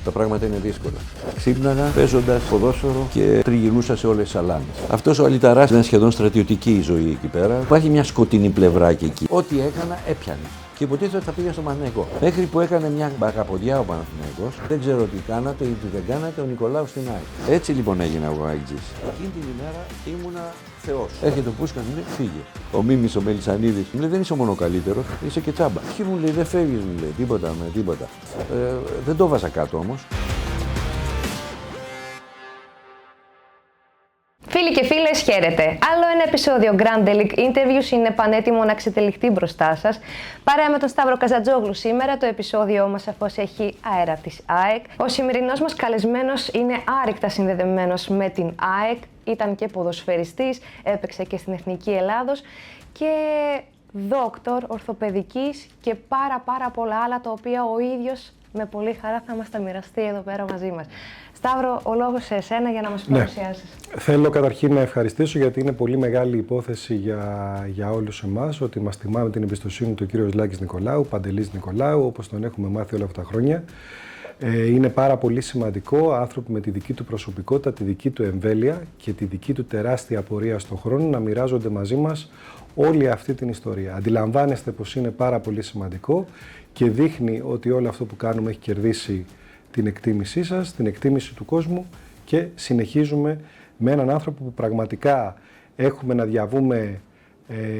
Τα πράγματα είναι δύσκολα. Ξύπναγα παίζοντας ποδόσφαιρο και τριγυρνούσα σε όλες τις σαλάνες. Αυτός ο αλυταράς ήταν σχεδόν στρατιωτική η ζωή εκεί πέρα. Υπάρχει μια σκοτεινή πλευρά και εκεί. Ό,τι έκανα έπιανε. Και υποτίθεται ότι θα πήγα στο Παναθηναϊκό. Μέχρι που έκανε μια μπαγαποδιά ο Παναθηναϊκός, δεν ξέρω τι κάνατε ή τι δεν κάνατε, ο Νικολάου στην ΑΕΚ. Έτσι λοιπόν έγινα εγώ αεκτζής. Εκείνη την ημέρα ήμουνα θεός. Έρχεται ο Πούσκας, μου λέει φύγε. Ο Μίμης ο Μελισσανίδης μου λέει δεν είσαι μόνο ο καλύτερος, είσαι και τσάμπα. Και μου λέει δεν φεύγεις, μου λέει τίποτα με τίποτα. Δεν το βάζα κάτω όμως. Φίλοι και φίλες, χαίρετε. Άλλο ένα επεισόδιο Grand League Interviews είναι πανέτοιμο να ξετελιχτεί μπροστά σας. Παρέα με τον Σταύρο Καζατζόγλου σήμερα, το επεισόδιό μας αφώς έχει αέρα της ΑΕΚ. Ο σημερινός μας καλεσμένος είναι άρρηκτα συνδεδεμένος με την ΑΕΚ. Ήταν και ποδοσφαιριστής, έπαιξε και στην Εθνική Ελλάδος και δόκτορ ορθοπαιδικής και πάρα πολλά άλλα, τα οποία ο ίδιος με πολύ χαρά θα μας τα μοιραστεί εδώ πέρα μαζί μας. Σταύρο, ο λόγος σε εσένα για να μας παρουσιάσεις. Θέλω καταρχήν να ευχαριστήσω, γιατί είναι πολύ μεγάλη υπόθεση για όλους εμάς ότι μας τιμά με την εμπιστοσύνη του κύριος Λάκης Νικολάου, Παντελής Νικολάου, όπως τον έχουμε μάθει όλα αυτά τα χρόνια. Είναι πάρα πολύ σημαντικό άνθρωποι με τη δική του προσωπικότητα, τη δική του εμβέλεια και τη δική του τεράστια πορεία στον χρόνο να μοιράζονται μαζί μας όλη αυτή την ιστορία. Αντιλαμβάνεστε πως είναι πάρα πολύ σημαντικό και δείχνει ότι όλο αυτό που κάνουμε έχει κερδίσει την εκτίμησή σας, την εκτίμηση του κόσμου και συνεχίζουμε με έναν άνθρωπο που πραγματικά έχουμε να διαβούμε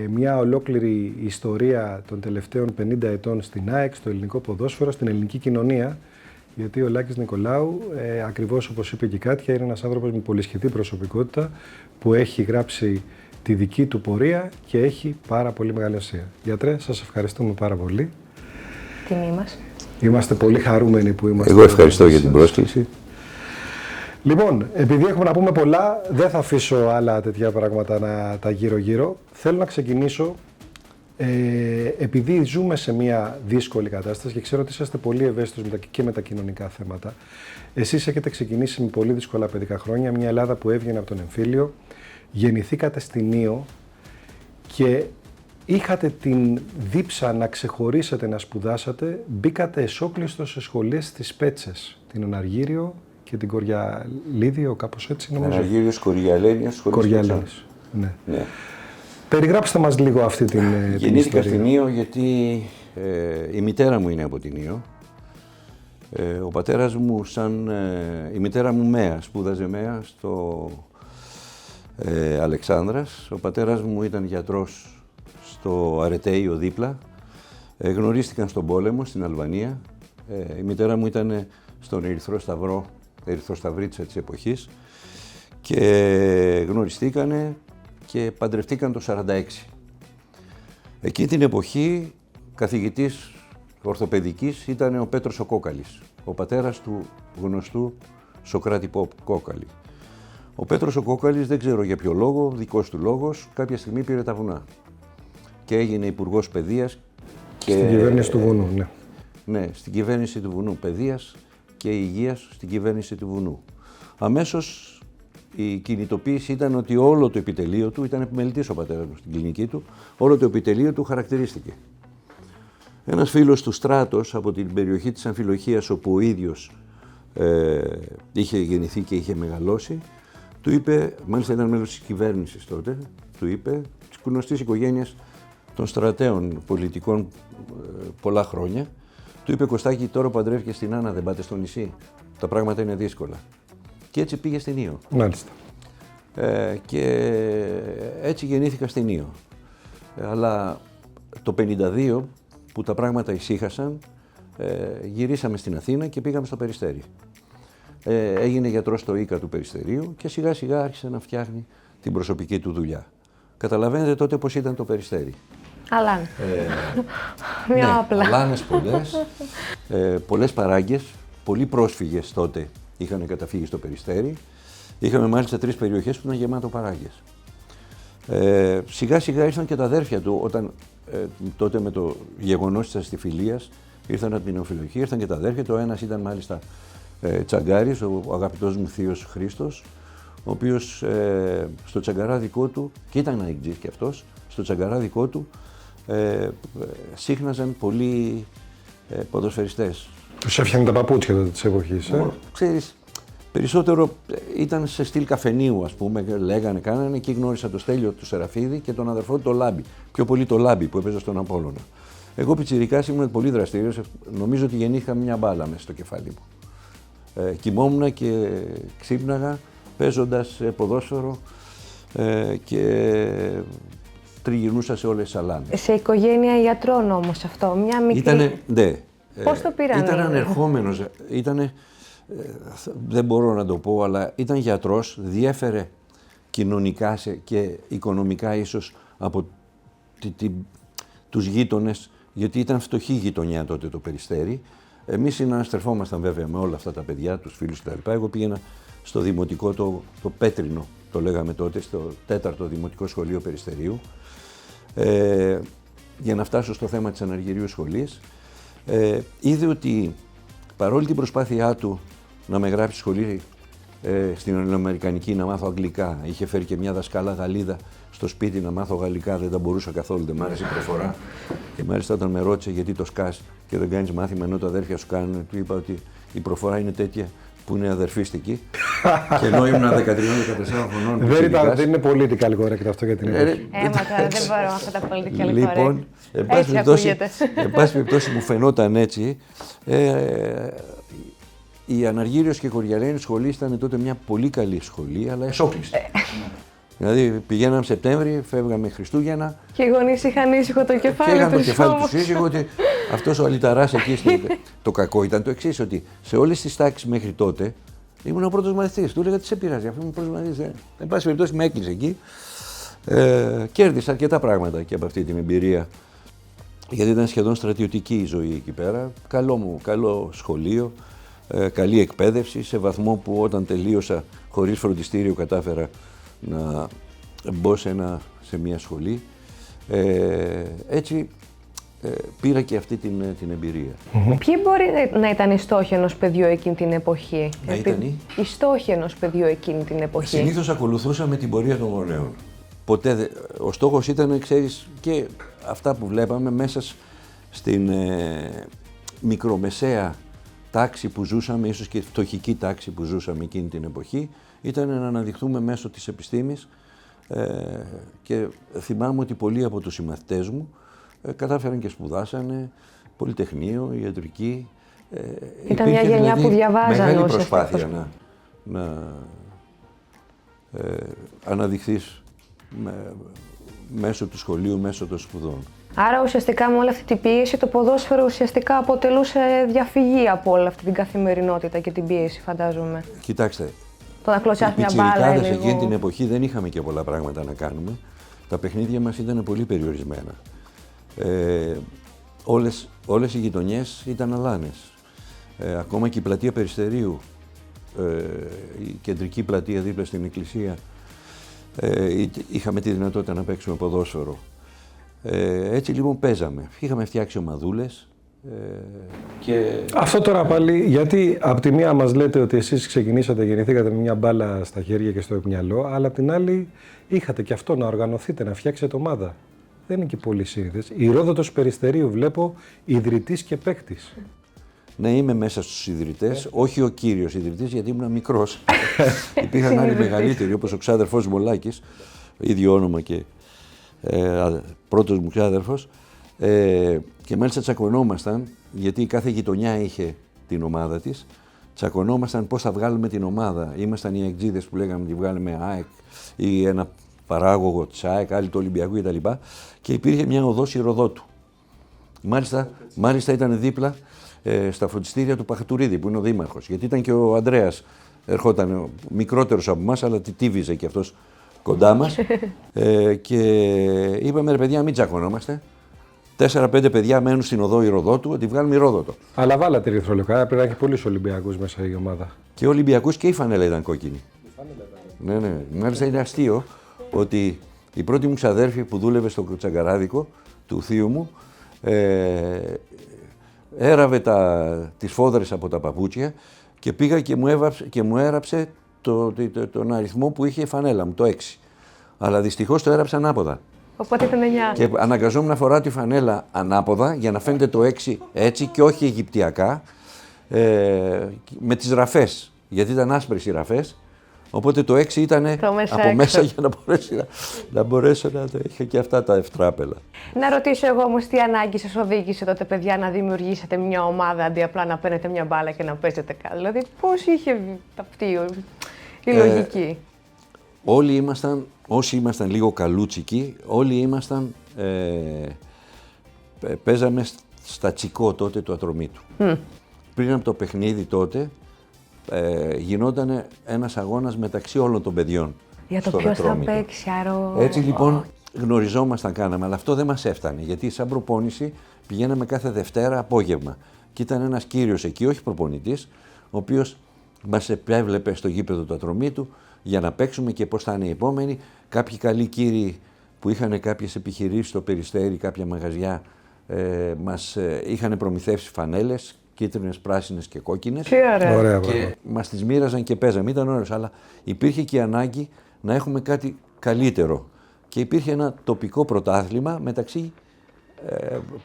μια ολόκληρη ιστορία των τελευταίων 50 ετών στην ΑΕΚ, στο ελληνικό ποδόσφαιρο, στην ελληνική κοινωνία, γιατί ο Λάκης Νικολάου, ακριβώς όπως είπε και η Κάτια, είναι ένας άνθρωπος με πολυσχετή προσωπικότητα που έχει γράψει τη δική του πορεία και έχει πάρα πολύ μεγάλη ουσία. Γιατρέ, σας ευχαριστούμε πάρα πολύ. Τιμή μας. Είμαστε πολύ χαρούμενοι που είμαστε. Εγώ ευχαριστώ για την πρόσκληση. Λοιπόν, επειδή έχουμε να πούμε πολλά, δεν θα αφήσω άλλα τέτοια πράγματα να τα γύρω-γύρω. Θέλω να ξεκινήσω, επειδή ζούμε σε μια δύσκολη κατάσταση και ξέρω ότι είσαστε πολύ ευαίσθητος και με τα κοινωνικά θέματα. Εσείς έχετε ξεκινήσει με πολύ δύσκολα παιδικά χρόνια, μια Ελλάδα που έβγαινε από τον εμφύλιο, γεννηθήκατε στην Ήο και είχατε την δίψα να ξεχωρίσετε, να σπουδάσετε, μπήκατε εσόκλειστος σε σχολές στις Πέτσες, την Αναργύριο και την Κοριαλίδιο, κάπως έτσι νομίζω. Αναργύριος, Κοριαλένιος, Κοριαλένιος, ναι. Περιγράψτε μας λίγο αυτή την ιστορία. Γεννήθηκα στην Ήο γιατί η μητέρα μου είναι από την Ήο. Ο πατέρας μου, η μητέρα μου ΜΕΑ, σπούδαζε ΜΕΑ στο Αλεξάνδρας. Ο πατέρας μου ήταν γιατρός στο Αρετέιο δίπλα. Γνωρίστηκαν στον πόλεμο στην Αλβανία. Η μητέρα μου ήταν στον Ερυθρό Σταυρό, Ερυθροσταυρίτσα της εποχής, και γνωριστήκανε και παντρευτήκαν το 1946. Εκείνη την εποχή καθηγητής ορθοπαιδικής ήταν ο Πέτρος ο Κόκαλης, ο πατέρας του γνωστού Σοκράτη Κόκαλη. Ο Πέτρος ο Κόκαλης, δεν ξέρω για ποιο λόγο, δικός του λόγος, κάποια στιγμή πήρε τα βουνά και έγινε υπουργός παιδείας. Στην κυβέρνηση του Βουνού, ναι. Ναι, στην κυβέρνηση του Βουνού, παιδείας και υγείας στην κυβέρνηση του Βουνού. Αμέσως η κινητοποίηση ήταν ότι όλο το επιτελείο του, ήταν επιμελητής ο πατέρας μου στην κλινική του, όλο το επιτελείο του χαρακτηρίστηκε. Ένας φίλος του, Στράτος, από την περιοχή της Αμφιλοχίας, όπου ο ίδιος είχε γεννηθεί και είχε μεγαλώσει, του είπε, μάλιστα ήταν μέλος της κυβέρνησης τότε, του είπε, της γνωστής οικογένειας των στρατέων πολιτικών πολλά χρόνια, του είπε, Κωστάκη, τώρα παντρεύτηκε στην Άννα, δεν πάτε στο νησί, τα πράγματα είναι δύσκολα. Και έτσι πήγε στην Ήο. Μάλιστα. Και έτσι γεννήθηκα στην Ήο. Αλλά το 1952, που τα πράγματα ησύχασαν, γυρίσαμε στην Αθήνα και πήγαμε στο Περιστέρι. Έγινε γιατρός στο ΙΚΑ του Περιστερίου και σιγά σιγά άρχισε να φτιάχνει την προσωπική του δουλειά. Καταλαβαίνετε τότε πώς ήταν το Περιστέρι. Αλάνε. Μια απλά. Αλάνες πολλές, πολλές παράγκες, πολλοί πρόσφυγες τότε είχαν καταφύγει στο Περιστέρι. Είχαμε μάλιστα 3 περιοχές που ήταν γεμάτο παράγκες. Σιγά σιγά ήρθαν και τα αδέρφια του, όταν τότε με το γεγονός της αστιφιλίας ήρθαν από την νεοφιλοχία, ήρθαν και τα αδέρφια του. Ο ένας ήταν μάλιστα Τσαγκάρης, ο αγαπητός μου θείος Χρήστος, ο οποίος στο τσαγκαρά δικό του, και ήταν αεκτζής και αυτός, στο τσαγκαρά δικό του σύχναζαν πολλοί ποδοσφαιριστές. Τους έφτιαχνε τα παπούτσια τότε της εποχής. Ξέρεις, περισσότερο ήταν σε στυλ καφενείου, ας πούμε, λέγανε, κάνανε. Εκεί γνώρισα τον Στέλιο του Σεραφίδη και τον αδερφό του τον Λάμπη. Πιο πολύ το Λάμπη που έπαιζε στον Απόλλωνα. Εγώ πιτσιρικάς ήμουν πολύ δραστήριος. Νομίζω ότι γεννήθηκα μια μπάλα μέσα στο κεφάλι μου. Κοιμόμουν και ξύπναγα παίζοντας ποδόσφαιρο και τριγυρνούσα σε όλες τις σαλάνες. Σε οικογένεια ιατρών όμως αυτό, μια μικρή... Ναι. Πώς το πήραν? Ήταν ανερχόμενος, δεν μπορώ να το πω, αλλά ήταν γιατρός, διέφερε κοινωνικά και οικονομικά ίσως από τους γείτονες, γιατί ήταν φτωχή γειτονιά τότε το Περιστέρι. Εμείς συναναστρεφόμασταν βέβαια με όλα αυτά τα παιδιά, τους φίλους κτλ. Εγώ πήγαινα στο δημοτικό, το Πέτρινο, το λέγαμε τότε, στο 4ο Δημοτικό Σχολείο Περιστερίου, για να φτάσω στο θέμα της αναργυρίου σχολής. Είδε ότι παρόλη την προσπάθειά του να με γράψει σχολή στην Ελληνοαμερικανική, να μάθω αγγλικά, είχε φέρει και μια δασκάλα Γαλλίδα στο σπίτι να μάθω γαλλικά, δεν τα μπορούσα καθόλου, δεν μ' άρεσε η προφορά. Και μάλιστα όταν με ρώτησε γιατί το σκάς και δεν κάνεις μάθημα ενώ τα αδέρφια σου κάνουν, του είπα ότι η προφορά είναι τέτοια που είναι αδερφίστικη. Και ενώ ήμουν 13-14 χρονών. Δεν είναι political correct αυτό για την εποχή. Δεν μπορώ αυτά τα political correct. Λοιπόν, εν πάση περιπτώσει μου φαινόταν έτσι. Η Αναργύριος και Κοριαλένη σχολή ήταν τότε μια πολύ καλή σχολή, αλλά εσόκλειστη. Δηλαδή πηγαίναμε Σεπτέμβρη, φεύγαμε Χριστούγεννα. Και οι γονείς είχαν ήσυχο το κεφάλι τους. Και είχαν το κεφάλι τους ήσυχο ότι αυτός ο αλυταράς εκεί. Το κακό ήταν το εξής, ότι σε όλες τις τάξεις μέχρι τότε ήμουν ο πρώτος μαθητής. Του έλεγα τι σε πειράζει, αφού ήμουν πρώτος μαθητής. Εν πάση περιπτώσει με έκλεισε εκεί. Κέρδισα αρκετά πράγματα και από αυτή την εμπειρία. Γιατί ήταν σχεδόν στρατιωτική η ζωή εκεί πέρα. Καλό σχολείο, καλή εκπαίδευση, σε βαθμό που όταν τελείωσα χωρίς φροντιστήριο κατάφερα να μπω σε μια σχολή. Έτσι πήρα και αυτή την εμπειρία. Ποιοι μπορεί να ήταν οι στόχοι ενός παιδιού εκείνη την εποχή? Να ήταν οι στόχοι ενός παιδιού εκείνη την εποχή. Συνήθως ακολουθούσαμε την πορεία των γονέων. Ποτέ ο στόχος ήταν, ξέρεις, και αυτά που βλέπαμε μέσα στην μικρομεσαία τάξη που ζούσαμε, ίσως και φτωχική τάξη που ζούσαμε εκείνη την εποχή, ήταν να αναδειχθούμε μέσω της επιστήμης και θυμάμαι ότι πολλοί από τους συμμαθητές μου κατάφεραν και σπουδάσανε, πολυτεχνείο, ιατρική. Ήταν μια γενιά δηλαδή που διαβάζανε. Μεγάλη προσπάθεια να αναδειχθείς μέσω του σχολείου, μέσω των σπουδών. Άρα ουσιαστικά με όλη αυτή την πίεση το ποδόσφαιρο ουσιαστικά αποτελούσε διαφυγή από όλη αυτή την καθημερινότητα και την πίεση, φαντάζομαι. Κοιτάξτε, το να κλωτσιάς μια μπάλα λίγο. Εκείνη την εποχή δεν είχαμε και πολλά πράγματα να κάνουμε. Τα παιχνίδια μας ήταν πολύ περιορισμένα. Όλες οι γειτονιές ήταν αλάνες. Ακόμα και η πλατεία Περιστερίου, η κεντρική πλατεία δίπλα στην εκκλησία, είχαμε τη δυνατότητα να παίξουμε ποδόσφαιρο. Έτσι λοιπόν παίζαμε. Είχαμε φτιάξει ομαδούλες. Αυτό τώρα πάλι, γιατί από τη μία μας λέτε ότι εσείς ξεκινήσατε, γεννηθήκατε με μια μπάλα στα χέρια και στο μυαλό, αλλά από την άλλη είχατε και αυτό να οργανωθείτε, να φτιάξετε ομάδα. Δεν είναι και πολύ σύνηθες. Η Ηρόδοτος Περιστερίου βλέπω ιδρυτής και παίκτης. Ναι, είμαι μέσα στους ιδρυτές, όχι ο κύριος ιδρυτής, γιατί ήμουν μικρός. Υπήρχαν άλλοι μεγαλύτεροι, όπως ο ξάδερφός Μολάκης, ίδιο όνομα και πρώτος μου ξάδερφος. Και μάλιστα τσακωνόμασταν, γιατί κάθε γειτονιά είχε την ομάδα της. Τσακωνόμασταν πώς θα βγάλουμε την ομάδα. Ήμασταν οι αεκτζίδες που λέγαμε ότι βγάλουμε ΑΕΚ ή ένα παράγωγο της ΑΕΚ, άλλοι του Ολυμπιακού κτλ. Και υπήρχε μια οδός Ηροδότου. Μάλιστα ήταν δίπλα στα φροντιστήρια του Παχατουρίδη, που είναι ο δήμαρχος. Γιατί ήταν και ο Ανδρέας, ερχόταν μικρότερος από εμάς, αλλά τύβιζε και αυτός κοντά μας. Και είπαμε, ρε παιδιά, μην τσακωνόμαστε. 4-5 παιδιά μένουν στην οδό Ηροδότου, ότι βγάλουμε Ηρόδοτο. Αλλά βάλατε ερυθρολευκά, πρέπει να έχει πολλούς Ολυμπιακούς μέσα η ομάδα. Και Ολυμπιακούς και η φανέλα ήταν κόκκινη. Ναι. Μάλιστα είναι αστείο ότι η πρώτη μου ξαδέρφη που δούλευε στο Τσαγκαράδικο του θείου μου, έραβε τις φόδρες από τα παπούτσια και πήγα και μου έραψε τον αριθμό που είχε η φανέλα μου, το 6. Αλλά δυστυχώς το έραψε ανάποδα. Οπότε ήταν 9. Και αναγκαζόμουν να φοράω τη φανέλα ανάποδα για να φαίνεται το 6 έτσι και όχι αιγυπτιακά. με τις ραφές, γιατί ήταν άσπρες οι ραφές, οπότε το 6 ήταν από έξω. μέσα για να μπορέσω να το είχα και αυτά τα ευτράπελα. Να ρωτήσω εγώ όμως τι ανάγκη σας οδήγησε τότε, παιδιά, να δημιουργήσετε μια ομάδα αντί απλά να παίρνετε μια μπάλα και να παίζετε καλά. Δηλαδή, πώς είχε αυτή η λογική? Όλοι ήμασταν, όσοι ήμασταν λίγο καλούτσικοι, όλοι ήμασταν, παίζαμε στα τσικό τότε του Ατρωμίτου. Πριν από το παιχνίδι τότε, γινόταν ένας αγώνας μεταξύ όλων των παιδιών. Για το στον ποιος θα Ατρόμητο. παίξει, Έτσι λοιπόν γνωριζόμασταν, κάναμε, αλλά αυτό δεν μας έφτανε, γιατί σαν προπόνηση πηγαίναμε κάθε Δευτέρα απόγευμα. Και ήταν ένας κύριος εκεί, όχι προπονητής, ο οποίος μας επέβλεπε στο γήπεδο του Ατρωμίτου για να παίξουμε και πώς θα είναι οι επόμενοι. Κάποιοι καλοί κύριοι που είχαν κάποιες επιχειρήσεις στο Περιστέρι, κάποια μαγαζιά, μας είχαν προμηθεύσει φανέλες, κίτρινες, πράσινες και κόκκινες. Τι ωραία. Ωραία, Και μας τις μοίραζαν και παίζαμε. Ήταν ωραίος, αλλά υπήρχε και η ανάγκη να έχουμε κάτι καλύτερο. Και υπήρχε ένα τοπικό πρωτάθλημα μεταξύ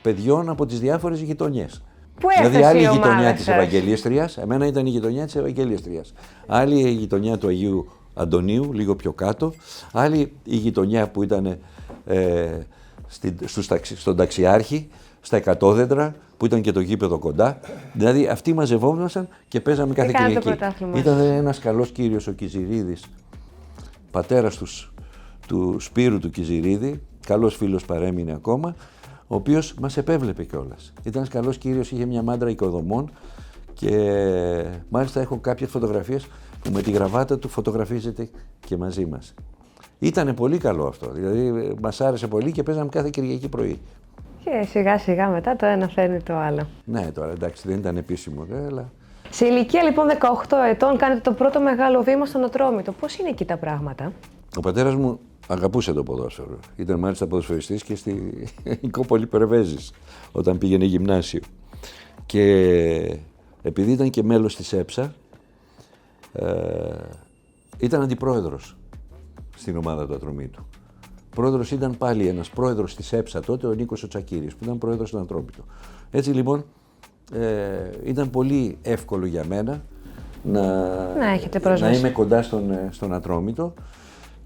παιδιών από τις διάφορες γειτονιές. Πού Δηλαδή, έφτασε άλλη η η γειτονιά ομάδα της σας? Ευαγγελίστριας, εμένα ήταν η γειτονιά της Ευαγγελίστριας. Άλλη η γειτονιά του Αγίου Αντωνίου, λίγο πιο κάτω. Άλλη η γειτονιά που ήταν στον Ταξιάρχη, στα Εκατόδεντρα, που ήταν και το γήπεδο κοντά. Δηλαδή αυτοί μαζευόμασταν και παίζαμε κάθε κάνετε Κυριακή. πρωτάθλημα? Ήταν ένας καλός κύριος ο Κιζηρίδης, πατέρας του Σπύρου του Κιζηρίδη, καλός φίλος παρέμεινε ακόμα, ο οποίος μας επέβλεπε κιόλας. Ήταν ένας καλός κύριος, είχε μια μάντρα οικοδομών και μάλιστα έχω κάποιες φωτογραφίες που με τη γραβάτα του φωτογραφίζεται και μαζί μας. Ήτανε πολύ καλό αυτό, δηλαδή μας άρεσε πολύ και παίζαμε κάθε Κυριακή πρωί. Και σιγά σιγά μετά το ένα φέρνει το άλλο. Ναι, τώρα εντάξει, δεν ήταν επίσημο, αλλά... Σε ηλικία λοιπόν 18 ετών κάνετε το πρώτο μεγάλο βήμα στον Ατρόμητο. Πώς είναι εκεί τα πράγματα? Ο πατέρας μου αγαπούσε το ποδόσφαιρο. Ήταν μάλιστα ποδοσφαιριστής και στη Νικόπολη Περβέζης, όταν πήγαινε γυμνάσιο. Και επειδή ήταν και μέλος της ΕΠΣΑ, ήταν αντιπρόεδρος στην ομάδα του Ατρωμίτου. Πρόεδρος ήταν πάλι ένας πρόεδρος της ΕΠΣΑ τότε, ο Νίκος ο Τσακύρης, που ήταν πρόεδρος του Ατρόμητου. Έτσι λοιπόν, ήταν πολύ εύκολο για μένα να είμαι κοντά στον Ατρόμητο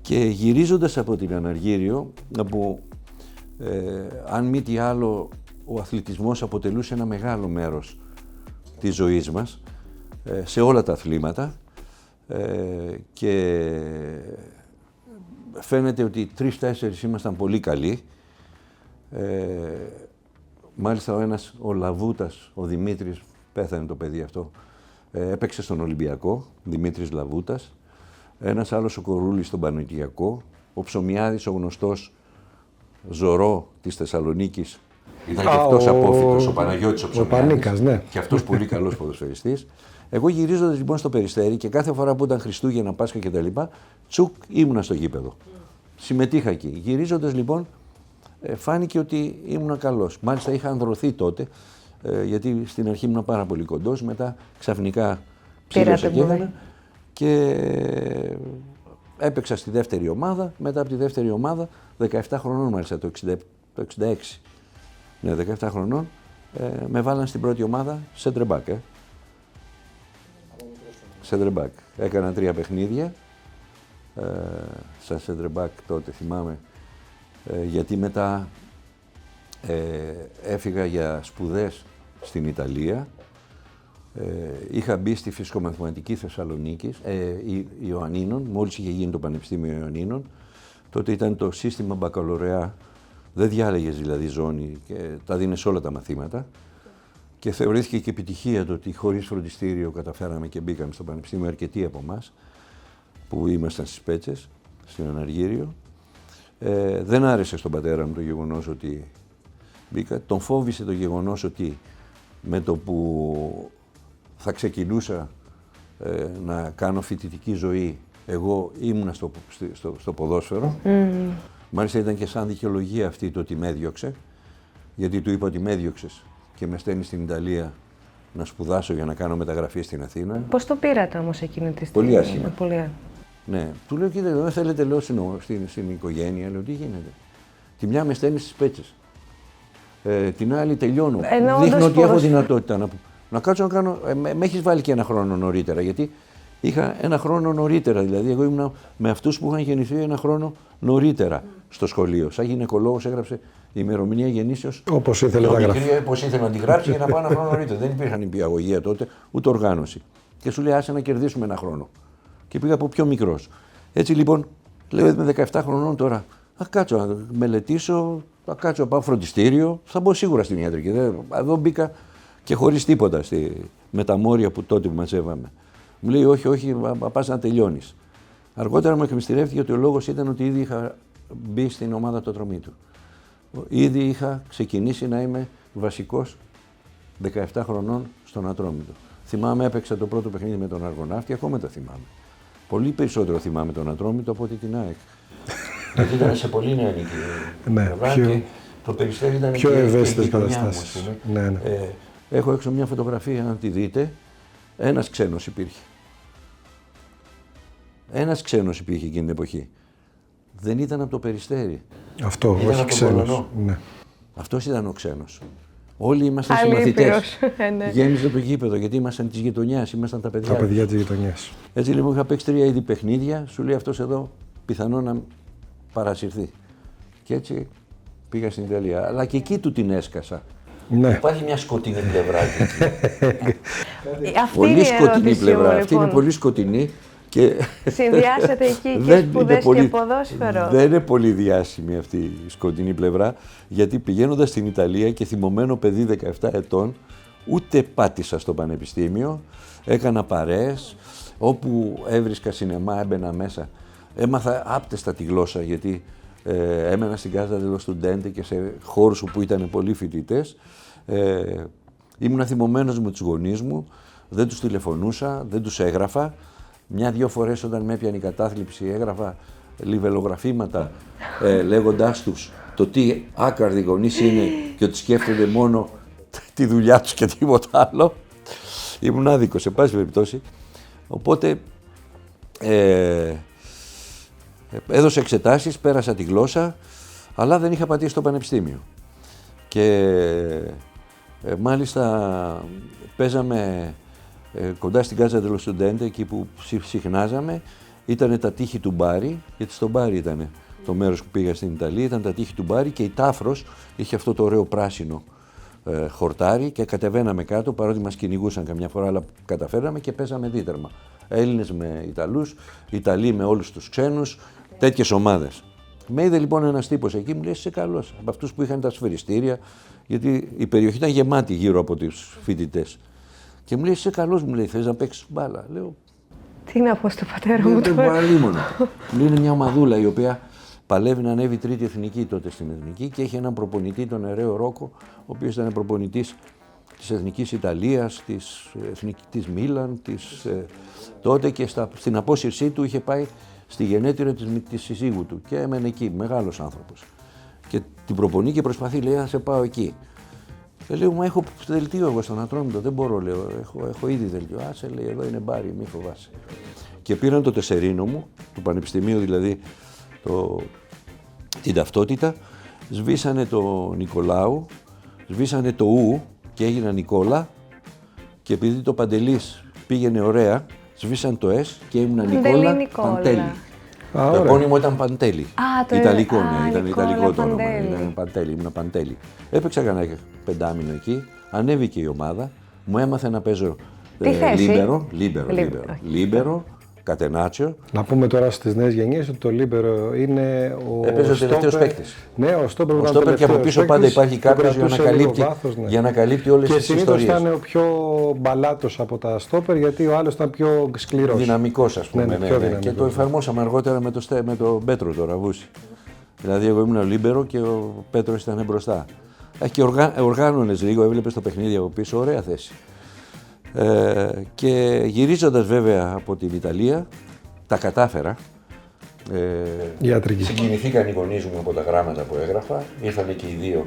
και γυρίζοντας από την Αναργύριο, όπου αν μη τι άλλο ο αθλητισμός αποτελούσε ένα μεγάλο μέρος της ζωής μας, σε όλα τα αθλήματα, και φαίνεται ότι 3-4 ήμασταν πολύ καλοί. Μάλιστα ο Λαβούτας, ο Δημήτρης, πέθανε το παιδί αυτό, έπαιξε στον Ολυμπιακό, Δημήτρης Λαβούτας. Ένας άλλος ο Κορούλης στον Πανετιακό. Ο Ψωμιάδης, ο γνωστός Ζωρό της Θεσσαλονίκης, ήταν και αυτός απόφοιτος, ο Παναγιώτης ο Ψωμιάδης. Ο Πανίκας, ναι. Και αυτός πολύ καλός ποδοσφαιριστής. Εγώ γυρίζοντας λοιπόν στο Περιστέρι και κάθε φορά που ήταν Χριστούγεννα, Πάσχα κτλ., τσουκ ήμουνα στο γήπεδο. Συμμετείχα εκεί. Γυρίζοντας λοιπόν, φάνηκε ότι ήμουνα καλός. Μάλιστα είχα ανδρωθεί τότε, γιατί στην αρχή ήμουνα πάρα πολύ κοντός, μετά ξαφνικά ψήλωσα και έκανα και έπαιξα στη δεύτερη ομάδα. Μετά από τη δεύτερη ομάδα, 17 χρονών μάλιστα, το 66, ναι, 17 χρονών, με βάλαν στην πρώτη ομάδα center back. Center back. Έκανα 3 παιχνίδια σαν center back τότε, θυμάμαι, γιατί μετά έφυγα για σπουδές στην Ιταλία. Είχα μπει στη Φυσικομαθηματική Θεσσαλονίκης, Ιωαννίνων, μόλις είχε γίνει το Πανεπιστήμιο Ιωαννίνων. Τότε ήταν το σύστημα μπακαλωρεά, δεν διάλεγες δηλαδή ζώνη και τα δίνες όλα τα μαθήματα. Και θεωρήθηκε και επιτυχία το ότι χωρίς φροντιστήριο καταφέραμε και μπήκαμε στο Πανεπιστήμιο αρκετοί από εμάς που ήμασταν στις Πέτσες, στην Αναργύριο. Δεν άρεσε στον πατέρα μου το γεγονός ότι μπήκα. Τον φόβησε το γεγονός ότι με το που θα ξεκινούσα να κάνω φοιτητική ζωή, εγώ ήμουνα στο ποδόσφαιρο. Μάλιστα ήταν και σαν δικαιολογία αυτή το ότι με έδιωξε, γιατί του είπα ότι με έδιωξες και με στέλνει στην Ιταλία να σπουδάσω για να κάνω μεταγραφή στην Αθήνα. Πώς το πήρατε όμως εκείνη τη στιγμή? Πολύ άσχημα. Πολύ... Ναι, του λέω: κοίτα, δεν θέλετε, λέω στην οικογένεια, λέω: τι γίνεται? Τη μια με στέλνει στις Πέτσες. Την άλλη τελειώνω. Δείχνω ότι έχω δυνατότητα Να κάτσω να κάνω. Με έχεις βάλει και ένα χρόνο νωρίτερα, γιατί είχα ένα χρόνο νωρίτερα. Δηλαδή, εγώ ήμουν με αυτούς που είχαν γεννηθεί ένα χρόνο νωρίτερα στο σχολείο. Σαν γυναικολόγος έγραψε η ημερομηνία γεννήσεως. Όπως ήθελε να γράψει. Όπως ήθελε να τη γράψει για να πάω ένα χρόνο νωρίτερα. Δεν υπήρχαν νηπιαγωγεία τότε, ούτε οργάνωση. Και σου λέει, άσε να κερδίσουμε ένα χρόνο. Και πήγα από πιο μικρός. Έτσι λοιπόν, λέω με 17 χρονών τώρα, θα κάτσω να μελετήσω, θα κάτσω να πάω φροντιστήριο, θα μπω σίγουρα στην ιατρική. Εδώ μπήκα και χωρίς τίποτα με τα μόρια που τότε μαζεύαμε. Μου λέει, όχι, πας να τελειώνεις. Αργότερα μου εκμυστηρεύτηκε ότι ο λόγος ήταν ότι ήδη είχα μπει στην ομάδα του Ατρομήτου. Ήδη είχα ξεκινήσει να είμαι βασικός 17 χρονών στον Ατρόμητο. Θυμάμαι, έπαιξα το πρώτο παιχνίδι με τον Αργοναύτη, ακόμα τα θυμάμαι. Πολύ περισσότερο θυμάμαι τον Ατρόμητο από ότι την ΑΕΚ. Γιατί ήταν σε πολύ νεανική πλευρά και το Περιστέρι ήταν πιο ευαίσθητες καταστάσεις. Ναι. Έχω έξω μια φωτογραφία, αν τη δείτε. Ένας ξένος υπήρχε. Ένας ξένος υπήρχε εκείνη την εποχή. Δεν ήταν από το Περιστέρι. Αυτό, ήταν όχι ξένος. Ναι. Αυτός ήταν ο ξένος. Όλοι ήμασταν συμμαθητές. Ναι. Γέμιζε το γήπεδο γιατί ήμασταν της γειτονιάς, ήμασταν τα παιδιά. Τα παιδιά της γειτονιάς. Έτσι λοιπόν είχα παίξει 3 είδη παιχνίδια, σου λέει αυτός εδώ πιθανό να παρασυρθεί. Και έτσι πήγα στην Ιταλία. Αλλά και εκεί του την έσκασα. Ναι. Υπάρχει μια σκοτεινή πλευρά εκεί. Πολύ σκοτεινή πλευρά. Αυτή είναι πολύ σκοτεινή. Και συνδυάσατε εκεί και σπουδές και ποδόσφαιρο. Δεν είναι πολύ διάσημη αυτή η σκοτεινή πλευρά, γιατί πηγαίνοντας στην Ιταλία και θυμωμένο παιδί 17 ετών, ούτε πάτησα στο πανεπιστήμιο, έκανα παρέες, όπου έβρισκα σινεμά έμπαινα μέσα. Έμαθα άπτεστα τη γλώσσα, γιατί έμενα στην Casa dello Studente και σε χώρους όπου ήταν πολλοί φοιτητές. Ήμουν θυμωμένος με τους γονείς μου, δεν τους τηλεφωνούσα, δεν τους έγραφα. Μια-δυο φορές όταν με έπιανε η κατάθλιψη έγραφα λιβελογραφήματα λέγοντάς τους το τι άκαρδοι γονείς είναι και ότι σκέφτονται μόνο τη δουλειά τους και τίποτα άλλο. Ήμουν άδικος, σε πάση περιπτώσει. Οπότε έδωσα εξετάσεις, πέρασα τη γλώσσα, αλλά δεν είχα πατήσει στο πανεπιστήμιο. Και μάλιστα παίζαμε κοντά στην Casa dello Studente, εκεί που συχνάζαμε, ήταν τα τείχη του Μπάρι, γιατί στο Μπάρι ήταν το μέρος που πήγα στην Ιταλία, ήταν τα τείχη του Μπάρι και η Τάφρος είχε αυτό το ωραίο πράσινο χορτάρι και κατεβαίναμε κάτω, παρότι μας κυνηγούσαν καμιά φορά, αλλά καταφέραμε και παίζαμε δίτερμα. Έλληνες με Ιταλούς, Ιταλοί με όλους τους ξένους, τέτοιες ομάδες. Με είδε λοιπόν ένας τύπος εκεί, μου λέει είσαι καλός, από αυτούς που είχαν τα σφαιριστήρια, γιατί η περιοχή ήταν γεμάτη γύρω από τους φοιτητές. Και μου λέει, είσαι καλός, μου λέει, θες να παίξεις μπάλα. Λέω, τι να πω στον πατέρα μου τώρα. Μου λέει, είναι μια ομαδούλα η οποία παλεύει να ανέβει τρίτη εθνική τότε στην εθνική και έχει έναν προπονητή, τον Εραίο Ρόκο, ο οποίος ήταν προπονητής της Εθνικής Ιταλίας, της Μίλαν, τότε και στην απόσυρσή του είχε πάει στη γενέτειρα της συζύγου του και έμενε εκεί, μεγάλος άνθρωπος. Και την προπονεί και προσπαθεί, λέει, να σε πάω εκεί. Και λέω, μα έχω δελτίο εγώ στον Ατρόμητο, δεν μπορώ, λέω, έχω ήδη δελτίο. Άσε, λέει, εδώ είναι Μπάρι, μη φοβάσαι. Και πήραν το τεσσερίνο μου, του Πανεπιστημίου δηλαδή, την ταυτότητα, σβήσανε το Νικολάου, σβήσανε το Ου και έγινα Νικόλα και επειδή το Παντελής πήγαινε ωραία, σβήσαν το S και ήμουνα Νικόλα Παντέλη. Το επώνυμο ήταν Παντέλη. Ιταλικό, ναι, ήταν Ιταλικό το όνομα. Ήταν Παντέλη, ήμουν Παντέλη. Έπαιξα κανένα πεντάμινο εκεί, ανέβηκε η ομάδα, μου έμαθε να παίζω λίμπερο, κατενάτσιο. Να πούμε τώρα στις νέες γενιές ότι το λίμπερο είναι ο. Έπαιζε ο τελευταίος παίκτης. Ναι, ο στόπερ και από πίσω πάντα υπάρχει κάποιος για να καλύπτει όλες τις ιστορίες. Και συνήθως ήταν ο πιο μπαλάτος από τα στόπερ, γιατί ο άλλος ήταν πιο σκληρός. Δυναμικός, ας πούμε. Ναι. Και το εφαρμόσαμε αργότερα με τον Πέτρο το Ραβούση. Δηλαδή, εγώ ήμουν ο λίμπερο και ο Πέτρος ήταν μπροστά. Και οργάνωνες λίγο, έβλεπες το παιχνίδι από πίσω, ωραία θέση. Και γυρίζοντας βέβαια από την Ιταλία, τα κατάφερα. Συγκινηθήκαν οι γονείς μου από τα γράμματα που έγραφα, ήρθαν και οι δύο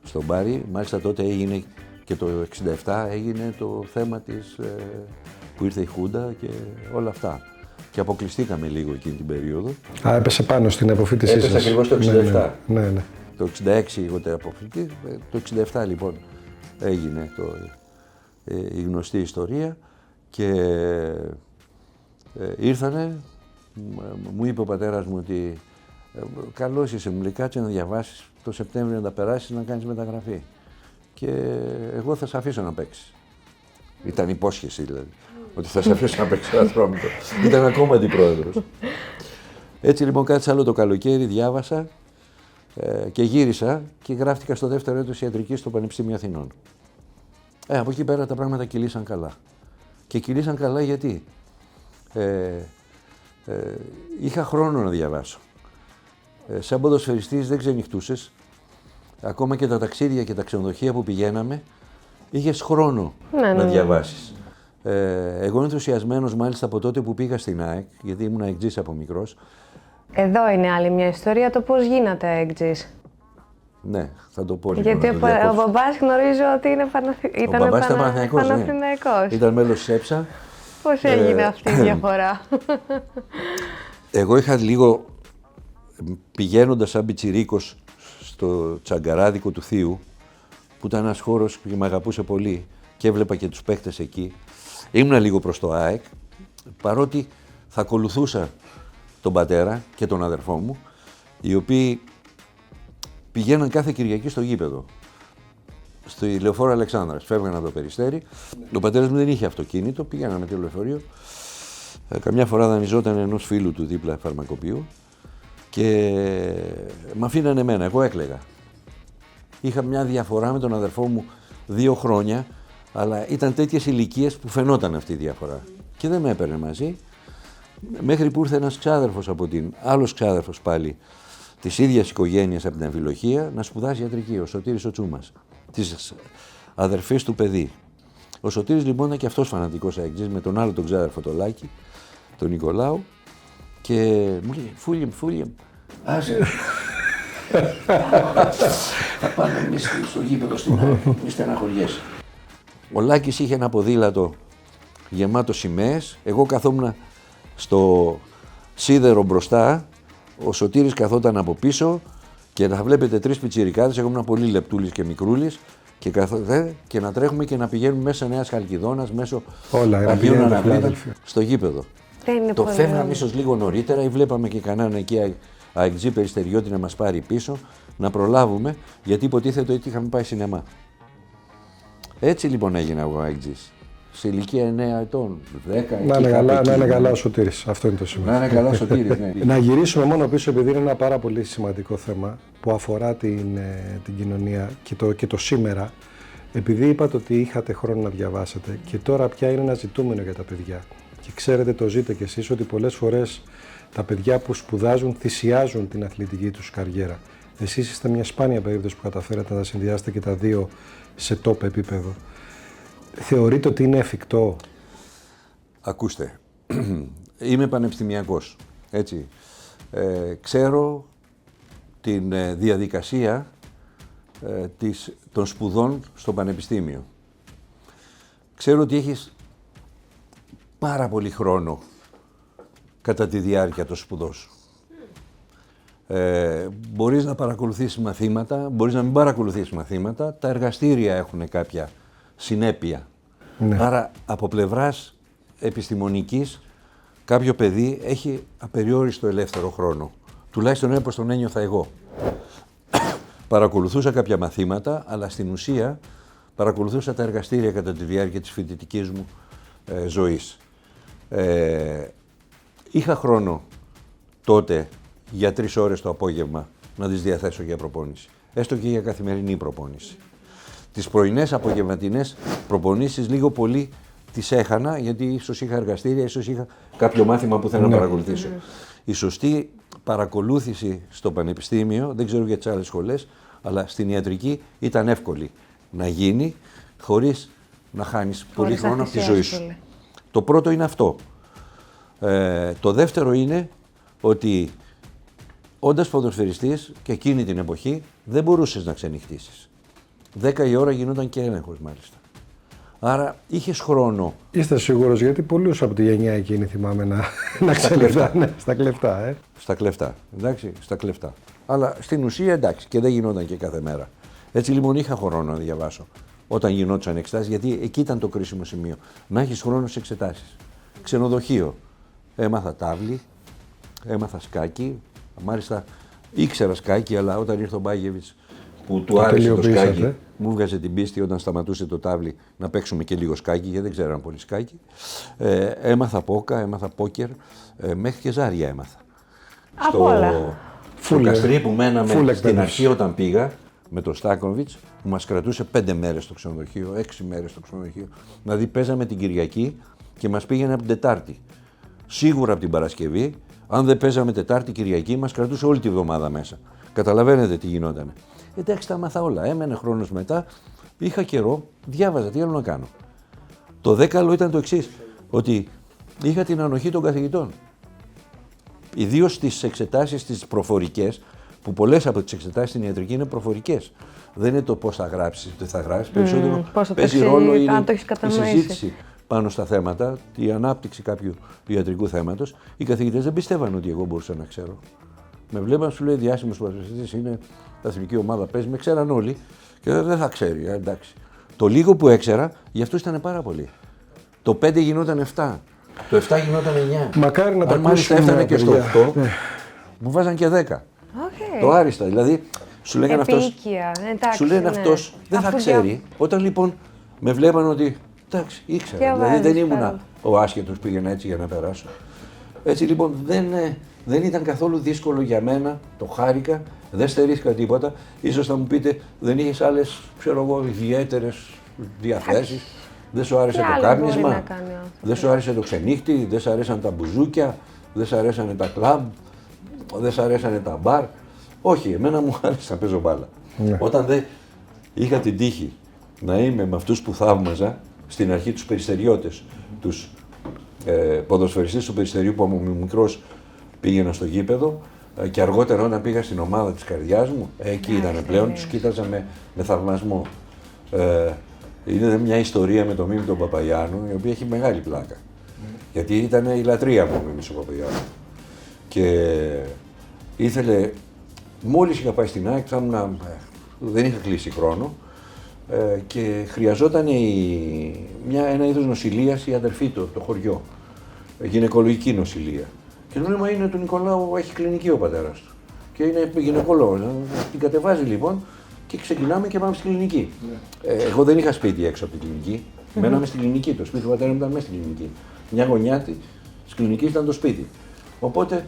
στον Μπάρι. Μάλιστα τότε έγινε και το 1967 έγινε το θέμα που ήρθε η Χούντα και όλα αυτά. Και αποκλειστήκαμε λίγο εκείνη την περίοδο. Έπεσε πάνω στην αποφύτισή σας. Έπεσε ακριβώς το 1967. Ναι. Το 1966 εγώ τα αποφύτη, το 1967 λοιπόν έγινε η γνωστή ιστορία και ήρθανε, μου είπε ο πατέρας μου ότι καλώς είσαι, μου λέει, κάτσε να διαβάσεις, το Σεπτέμβριο να τα περάσεις, να κάνεις μεταγραφή και εγώ θα σε αφήσω να παίξεις. Ήταν υπόσχεση δηλαδή, ότι θα σε αφήσω να παίξεις Ατρόμητο. Ήταν ακόμα αντιπρόεδρος. Έτσι λοιπόν κάτσα άλλο το καλοκαίρι, διάβασα και γύρισα και γράφτηκα στο δεύτερο έτος ιατρικής στο Πανεπιστήμιο Αθηνών. Από εκεί πέρα τα πράγματα κυλήσαν καλά. Και κυλήσαν καλά γιατί είχα χρόνο να διαβάσω. Σαν ποδοσφαιριστής δεν ξενυχτούσες. Ακόμα και τα ταξίδια και τα ξενοδοχεία που πηγαίναμε, είχες χρόνο να διαβάσεις. Εγώ ενθουσιασμένος μάλιστα από τότε που πήγα στην ΑΕΚ, γιατί ήμουν αεκτζής από μικρός. Εδώ είναι άλλη μια ιστορία, το πώς γίνατε αεκτζής. Ναι, θα το πω λίγο. Γιατί ο μπαμπάς γνωρίζω ότι είναι ήταν Παναθηναϊκός. Ήταν μέλος της ΕΠΣΑ. Πώς έγινε αυτή η διαφορά? Εγώ είχα λίγο, πηγαίνοντας σαν πιτσιρίκος στο τσαγκαράδικο του Θείου, που ήταν ένας χώρος που με αγαπούσε πολύ και έβλεπα και τους παίχτες εκεί, ήμουνα λίγο προς το ΑΕΚ, παρότι θα ακολουθούσα τον πατέρα και τον αδερφό μου, οι οποίοι πηγαίναν κάθε Κυριακή στο γήπεδο, στη Λεωφόρο Αλεξάνδρας. Φεύγαν από το Περιστέρι. Ο πατέρας μου δεν είχε αυτοκίνητο, πήγαινα με το λεωφορείο. Καμιά φορά δανειζόταν ενός φίλου του δίπλα φαρμακοποιού και μ' αφήνανε εμένα. Εγώ έκλαιγα. Είχα μια διαφορά με τον αδερφό μου 2 χρόνια, αλλά ήταν τέτοιες ηλικίες που φαινόταν αυτή η διαφορά. Και δεν με έπαιρνε μαζί, μέχρι που ήρθε ένας ξάδερφος άλλος ξάδερφος πάλι, της ίδιας οικογένειας από την Αμφιλοχία, να σπουδάσει ιατρική, ο Σωτήρης ο Τσούμας, της αδερφής του παιδί. Ο Σωτήρης λοιπόν ήταν και αυτός φανατικός αεκτζής με τον άλλο τον ξάδερφο το Λάκη, τον Νικολάου, και μου λέει Φούλιεμ, άσε. Θα πάμε εμείς στο γήπεδο στην ΑΕΚ, μη στεναχωριέσαι. Ο Λάκης είχε ένα ποδήλατο γεμάτο σημαίες, εγώ καθόμουν στο σίδερο μπροστά, ο Σωτήρης καθόταν από πίσω και θα βλέπετε 3 πιτσιρικάδες, εγώ ήμουν πολύ λεπτούλης και μικρούλης και να τρέχουμε και να πηγαίνουμε μέσα Νέας Χαλκιδόνας, μέσω Αγίων Αναβλήτων στο γήπεδο. Το φεύγαμε ίσως λίγο νωρίτερα ή βλέπαμε και κανέναν εκεί αεκτζή περιστεριώτη να μας πάρει πίσω, να προλάβουμε, γιατί υποτίθεται ότι είχαμε πάει σινεμά. Έτσι λοιπόν έγινα εγώ αεκτζής. Σε ηλικία 9 ετών, 10 Να είναι καλά ο Σωτήρης, αυτό είναι το σημαντικό. Να είναι καλά ο Σωτήρης, ναι. Να γυρίσουμε μόνο πίσω, επειδή είναι ένα πάρα πολύ σημαντικό θέμα που αφορά την κοινωνία και το σήμερα. Επειδή είπατε ότι είχατε χρόνο να διαβάσετε και τώρα πια είναι ένα ζητούμενο για τα παιδιά. Και ξέρετε, το ζείτε κι εσείς, ότι πολλές φορές τα παιδιά που σπουδάζουν θυσιάζουν την αθλητική τους καριέρα. Εσείς είστε μια σπάνια περίπτωση που καταφέρατε να τα συνδυάσετε και τα δύο σε top επίπεδο. Θεωρείτε ότι είναι εφικτό? Ακούστε, είμαι πανεπιστημιακός, έτσι. Ξέρω την διαδικασία των σπουδών στο πανεπιστήμιο. Ξέρω ότι έχεις πάρα πολύ χρόνο κατά τη διάρκεια των σπουδών σου. Μπορείς να παρακολουθήσεις μαθήματα, μπορείς να μην παρακολουθήσεις μαθήματα, τα εργαστήρια έχουν κάποια συνέπεια. Ναι. Άρα από πλευράς επιστημονικής κάποιο παιδί έχει απεριόριστο ελεύθερο χρόνο. Τουλάχιστον όπως τον ένιωθα εγώ. Παρακολουθούσα κάποια μαθήματα, αλλά στην ουσία παρακολουθούσα τα εργαστήρια κατά τη διάρκεια της φοιτητικής μου ζωής. Είχα χρόνο τότε για 3 ώρες το απόγευμα να τις διαθέσω για προπόνηση. Έστω και για καθημερινή προπόνηση. Τις πρωινές απογευματινές προπονήσεις λίγο πολύ τις έχανα, γιατί ίσως είχα εργαστήρια, ίσως είχα κάποιο μάθημα που θέλω να παρακολουθήσω. Η σωστή παρακολούθηση στο πανεπιστήμιο, δεν ξέρω για τις άλλες σχολές, αλλά στην ιατρική ήταν εύκολη να γίνει χωρίς να χάνεις πολύ χρόνο από τη ζωή σου. Το πρώτο είναι αυτό. Το δεύτερο είναι ότι όντας ποδοσφαιριστής και εκείνη την εποχή δεν μπορούσες να ξενυχτήσεις. 10 η ώρα γινόταν και έλεγχος μάλιστα. Άρα είχες χρόνο. Είστε σίγουρος? Γιατί πολλούς από τη γενιά εκείνη θυμάμαι να ξενυχτάνε στα κλεφτά. Στα κλεφτά, εντάξει, στα κλεφτά. Αλλά στην ουσία εντάξει, και δεν γινόταν και κάθε μέρα. Έτσι λοιπόν είχα χρόνο να διαβάσω. όταν γινόντουσαν εξετάσεις, γιατί εκεί ήταν το κρίσιμο σημείο. Να έχεις χρόνο σε εξετάσεις. Ξενοδοχείο. Έμαθα τάβλη, έμαθα σκάκι. Μάλιστα ήξερα σκάκι, αλλά όταν ήρθε ο Μπάγεβιτς που του άρεσε το σκάκι, μου βγάζε την πίστη όταν σταματούσε το τάβλι να παίξουμε και λίγο σκάκι, γιατί δεν ξέραν πολύ σκάκι. Έμαθα πόκα, έμαθα πόκερ, μέχρι και ζάρια έμαθα. Από όλα. Στο Καστρί που μέναμε στην αρχή όταν πήγα, με τον Στάκοβιτς, που μας κρατούσε 5 μέρες στο ξενοδοχείο, 6 μέρες στο ξενοδοχείο. Δηλαδή παίζαμε την Κυριακή και μας πήγαινε από την Τετάρτη. Σίγουρα από την Παρασκευή, αν δεν παίζαμε Τετάρτη, Κυριακή, μας κρατούσε όλη τη βδομάδα μέσα. Καταλαβαίνετε τι γινότανε. Εντάξει, τα μάθα όλα. Έμενε χρόνος μετά, είχα καιρό, διάβαζα τι άλλο να κάνω. Το δέκαλο ήταν το εξής, ότι είχα την ανοχή των καθηγητών. Ιδίως στις εξετάσεις τις προφορικές, που πολλές από τις εξετάσεις στην ιατρική είναι προφορικές. Δεν είναι το πώς θα γράψεις, τι θα γράψεις. Περισσότερο παίζει ρόλο η συζήτηση πάνω στα θέματα, η ανάπτυξη κάποιου ιατρικού θέματος. Οι καθηγητές δεν πιστεύαν ότι εγώ μπορούσα να ξέρω. Με βλέπαν, σου λέει διάσημος ποδοσφαιριστής, είναι εθνική ομάδα, παίζει, με ξέραν όλοι και δεν θα ξέρει. Εντάξει. Το λίγο που έξερα, για αυτούς ήταν πάρα πολύ. Το 5 γινόταν 7. Το 7 γινόταν 9. Μακάρι να τα ακούσουμε. Μάλιστα έφτανε και στο 8, μου βάζαν και 10. Okay. Το άριστα. Δηλαδή, σου λέγανε αυτός, εντάξει, σου λένε ναι. αυτός δεν θα ξέρει. Όταν λοιπόν με βλέπαν ότι, εντάξει, ήξερα. Δηλαδή δεν ήμουνα ο άσχετος, πήγαινα έτσι για να περάσω. Έτσι λοιπόν δεν ήταν καθόλου δύσκολο για μένα, το χάρηκα, δεν στερήθηκα τίποτα. Ίσως θα μου πείτε, δεν είχες άλλες, ξέρω εγώ, ιδιαίτερες διαθέσεις. Δεν σου άρεσε το κάπνισμα, δεν σου άρεσε το ξενύχτη, δεν σου αρέσαν τα μπουζούκια, δεν σου αρέσανε τα κλαμπ, δεν σου αρέσανε τα μπαρ. Όχι, εμένα μου άρεσε να παίζω μπάλα. Ναι. Όταν δεν είχα την τύχη να είμαι με αυτούς που θαύμαζα, στην αρχή τους περιστεριώτες, τους ποδοσφαιριστές του Περιστεριού που από μικρός πήγαινα στο γήπεδο και αργότερα όταν πήγα στην ομάδα της καρδιάς μου, εκεί ήταν πλέον, τους κοίταζα με θαυμασμό. Είναι μια ιστορία με τον Μίμη τον Παπαγιάννου, η οποία έχει μεγάλη πλάκα. Γιατί ήταν η λατρεία μου ο Μίμης ο Παπαγιάννου. Και ήθελε, μόλις είχα πάει στην ΑΕΚ, δεν είχα κλείσει χρόνο και χρειαζόταν ένα είδος νοσηλείας η αδερφή του, το χωριό. Γυναικολογική νοσηλεία. Και του λέμε, είναι του Νικολάου, έχει κλινική ο πατέρας του. Και είναι γυναικολόγος. Την κατεβάζει λοιπόν και ξεκινάμε και πάμε στην κλινική. Εγώ δεν είχα σπίτι έξω από την κλινική. Μέναμε στην κλινική. Το σπίτι του πατέρα μου ήταν μέσα στην κλινική. Μια γωνιά τη κλινική ήταν το σπίτι. Οπότε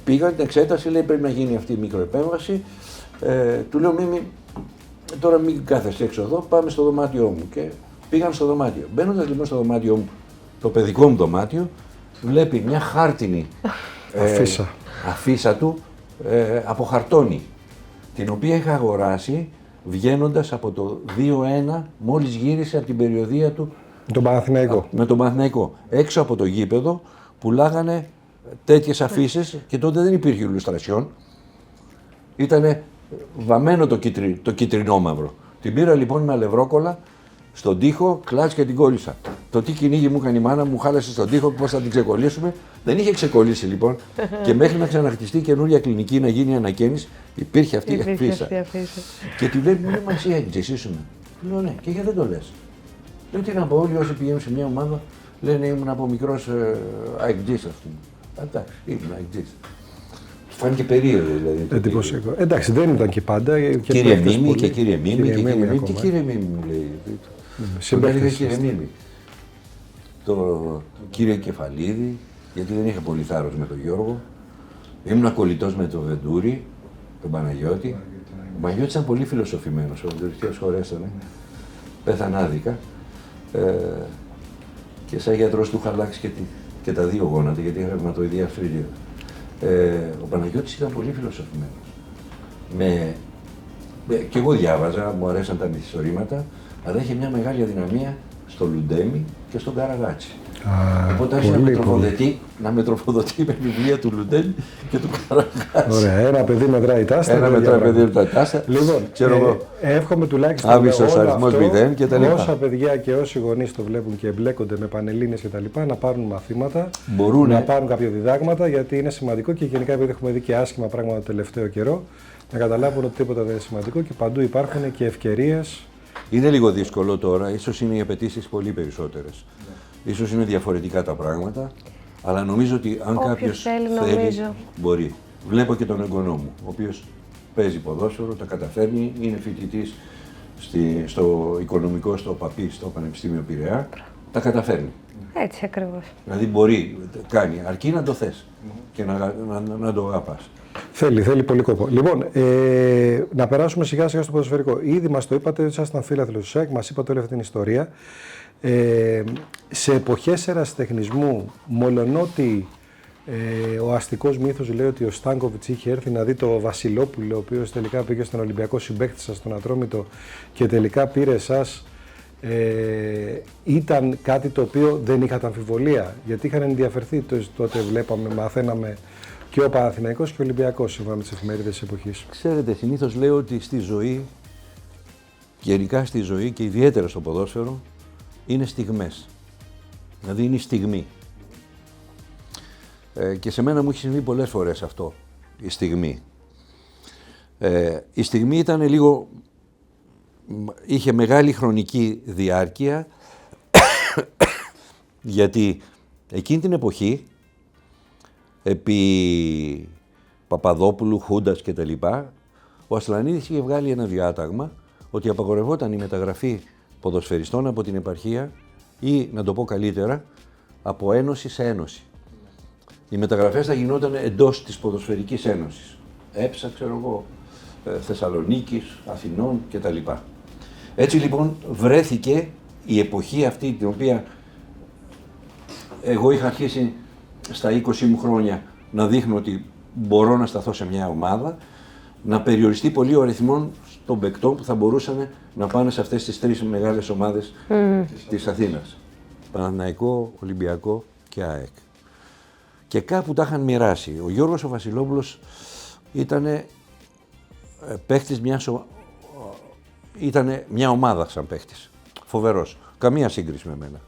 πήγα την εξέταση, λέει πρέπει να γίνει αυτή η μικροεπέμβαση. Του λέω Μίμη, τώρα μην κάθεσαι έξω εδώ, πάμε στο δωμάτιό μου. Και πήγαμε στο δωμάτιο. Μπαίνοντας λοιπόν στο δωμάτιό μου, το παιδικό μου δωμάτιο, βλέπει μια χάρτινη αφίσα του από χαρτόνι, την οποία είχα αγοράσει βγαίνοντας από το 2-1, μόλις γύρισε από την περιοδεία του με τον Παναθηναϊκό. Έξω από το γήπεδο πουλάγανε τέτοιες αφίσες και τότε δεν υπήρχε ηλουστρασιόν. Ήτανε βαμμένο το κυτρινόμαυρο. Την πήρα λοιπόν με αλευρόκολλα στον τοίχο, κλάτς και την κόλλησα. Το τι κυνήγι μου έκανε η μάνα μου, χάλασε στον τοίχο, πώς θα την ξεκολλήσουμε. Δεν είχε ξεκολλήσει λοιπόν και μέχρι να ξαναχτιστεί καινούρια κλινική, να γίνει ανακαίνιση, υπήρχε αυτή η αφίσα. Και τη βλέπει, μου λέει, μα εσύ έγγιζες, ήσουν. Λέω ναι, και γιατί δεν το λες. Λέω τι να πω, όλοι όσοι πηγαίνουν σε μια ομάδα λένε ήμουν από μικρός αεκτζής, ας πούμε. Εντάξει, ήμουν αεκτζής. Φάνηκε περίεργο δηλαδή. Εντυπωσιακό. Εντάξει, δεν ήταν και πάντα. Κύριε Μίμη και κύριε Μίμη και κύριε Μίμη. Τι κύριε Μίμη μου λέει. Συμπαίχτηκε κύριε Μίμη. Το κύριε Κεφαλίδη, γιατί δεν είχα πολύ θάρρος με τον Γιώργο. Ήμουν κολλητός με τον Βεντούρη, τον Παναγιώτη. Ο Παναγιώτης ήταν πολύ φιλοσοφημένος, ο Βεντούρης χωρέσανε. Πέθανε άδικα. Και σαν γιατρός του είχα αλλάξει και τα δύο γόνατα, γιατί είχα ρευματοειδή αρθρίτιδα. Ο Παναγιώτης ήταν πολύ φιλοσοφημένος. Και εγώ διάβαζα, μου αρέσαν τα μυθιστορήματα, αλλά είχε μια μεγάλη αδυναμία στο Λουντέμι και στον Καραγάτσι. Οπότε άρχισε να με τροφοδοτεί με βιβλία του Λουντέμι και του Καραγάτσι. Ωραία, ένα παιδί μετράει τάστα. Ένα μετράει παιδί μετράει τάστα. Λοιπόν, εύχομαι τουλάχιστον άβυσσος αριθμός 0 και τα λοιπά. Όσα παιδιά και όσοι γονείς το βλέπουν και εμπλέκονται με πανελλήνιες και τα λοιπά, να πάρουν μαθήματα, να πάρουν κάποια διδάγματα, γιατί είναι σημαντικό και γενικά επειδή έχουμε δει και άσχημα πράγματα το τελευταίο καιρό, να καταλάβουν ότι τίποτα δεν είναι σημαντικό και παντού υπάρχουν και ευκαιρίες Είναι λίγο δύσκολο τώρα, ίσως είναι οι απαιτήσεις πολύ περισσότερες. Ίσως είναι διαφορετικά τα πράγματα, αλλά νομίζω ότι αν κάποιος θέλει, μπορεί. Βλέπω και τον εγγονό μου, ο οποίος παίζει ποδόσφαιρο, τα καταφέρνει, είναι φοιτητής στο οικονομικό, στο ΠΑΠΗ, στο Πανεπιστήμιο Πειραιά, τα καταφέρνει. Έτσι ακριβώς. Δηλαδή μπορεί, κάνει, αρκεί να το θες και να το αγαπάς. Θέλει πολύ κόπο. Λοιπόν, να περάσουμε σιγά σιγά στο ποδοσφαιρικό. Ήδη μας το είπατε, ήσασταν φίλαθλοι του ΣΑΕΚ, μας είπατε όλη αυτή την ιστορία. Σε εποχές ερασιτεχνισμού, μολονότι ο αστικός μύθος λέει ότι ο Στάνκοβιτς είχε έρθει να δει το Βασιλόπουλο, ο οποίος τελικά πήγε στον Ολυμπιακό συμπαίκτη σας, στον Ατρόμητο, και τελικά πήρε εσάς, ήταν κάτι το οποίο δεν είχατε αμφιβολία, γιατί είχαν ενδιαφερθεί τότε, βλέπαμε, μαθαίναμε, και ο Παναθηναϊκός και ο Ολυμπιακός, σύμφωνα με τις εφημερίδες της εποχής. Ξέρετε, συνήθως λέω ότι στη ζωή, γενικά στη ζωή και ιδιαίτερα στο ποδόσφαιρο, είναι στιγμές. Δηλαδή είναι η στιγμή. Και σε μένα μου έχει συμβεί πολλές φορές αυτό, η στιγμή. Η στιγμή ήταν λίγο, είχε μεγάλη χρονική διάρκεια, γιατί εκείνη την εποχή, επί Παπαδόπουλου, Χούντας κτλ., ο Ασλανίδης είχε βγάλει ένα διάταγμα ότι απαγορευόταν η μεταγραφή ποδοσφαιριστών από την επαρχία ή, να το πω καλύτερα, από ένωση σε ένωση. Οι μεταγραφές θα γινόταν εντός της Ποδοσφαιρικής Ένωσης. Έψα, ξέρω εγώ, Θεσσαλονίκης, Αθηνών κτλ. Έτσι λοιπόν βρέθηκε η εποχή αυτή, την οποία εγώ είχα αρχίσει στα 20 μου χρόνια να δείχνω ότι μπορώ να σταθώ σε μια ομάδα, να περιοριστεί πολύ ο αριθμός των παικτών που θα μπορούσαν να πάνε σε αυτές τις τρεις μεγάλες ομάδες της Αθήνας. Παναθηναϊκό, Ολυμπιακό και ΑΕΚ. Και κάπου τα είχαν μοιράσει. Ο Γιώργος ο Βασιλόπουλος ήταν παίχτης ήταν μια ομάδα σαν παίχτης. Φοβερός. Καμία σύγκριση με μένα.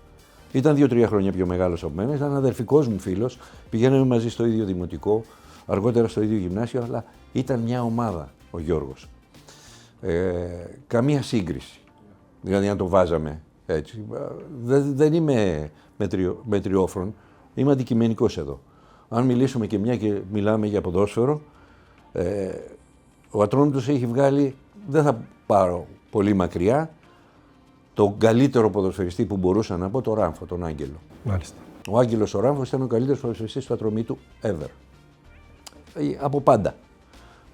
Ήταν 2-3 χρόνια πιο μεγάλος από μένα, ήταν αδερφικός μου φίλος. Πηγαίναμε μαζί στο ίδιο δημοτικό, αργότερα στο ίδιο γυμνάσιο, αλλά ήταν μια ομάδα ο Γιώργος. Καμία σύγκριση. Δηλαδή αν το βάζαμε έτσι. Δεν είμαι μετριόφρον, είμαι αντικειμενικός εδώ. Αν μιλήσουμε και μια και μιλάμε για ποδόσφαιρο, ο Ατρόμητος έχει βγάλει, δεν θα πάρω πολύ μακριά, τον καλύτερο ποδοσφαιριστή που μπορούσα να πω, τον Ράμφο, τον Άγγελο. Μάλιστα. Ο Άγγελος ο Ράμφος ήταν ο καλύτερος ποδοσφαιριστής του Ατρομήτου ever. Από πάντα.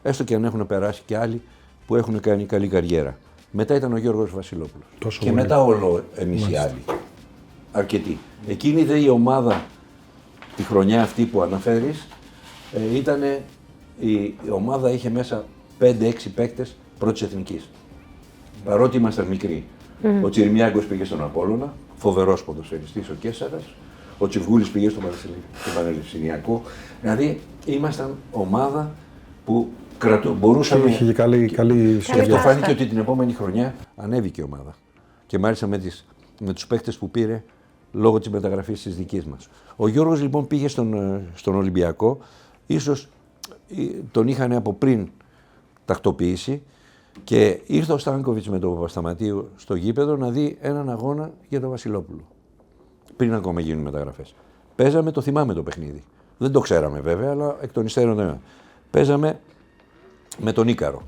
Έστω και αν έχουν περάσει και άλλοι που έχουν κάνει καλή καριέρα. Μετά ήταν ο Γιώργος Βασιλόπουλος. Και μετά όλο εμείς οι άλλοι. Αρκετοί. Εκείνη δε η ομάδα, τη χρονιά αυτή που αναφέρεις, η ομάδα είχε μέσα 5-6 παίκτες πρώτης εθνικής. Παρότι ήμασταν μικροί. Ο Τσιρμιάγκος πήγε στον Απόλλωνα, φοβερός ποδοσφαιριστής ο Κέσσαρας. Ο Τσιβγούλης πήγε στο Πανελληνιακό. Δηλαδή ήμασταν ομάδα που μπορούσαμε. Είχε καλή και αυτό φάνηκε ότι την επόμενη χρονιά ανέβηκε η ομάδα. Και μάλιστα με τους παίκτες που πήρε λόγω της μεταγραφής της δικής μας. Ο Γιώργος λοιπόν πήγε στον Ολυμπιακό, ίσως τον είχαν από πριν τακτοποιήσει, και ήρθε ο Στάνκοβιτς με τον Παπασταματίου στο γήπεδο να δει έναν αγώνα για τον Βασιλόπουλο. Πριν ακόμα γίνουν μεταγραφές. Παίζαμε, το θυμάμαι το παιχνίδι. Δεν το ξέραμε βέβαια, αλλά εκ των υστέρων δεν. Παίζαμε με τον Ίκαρο.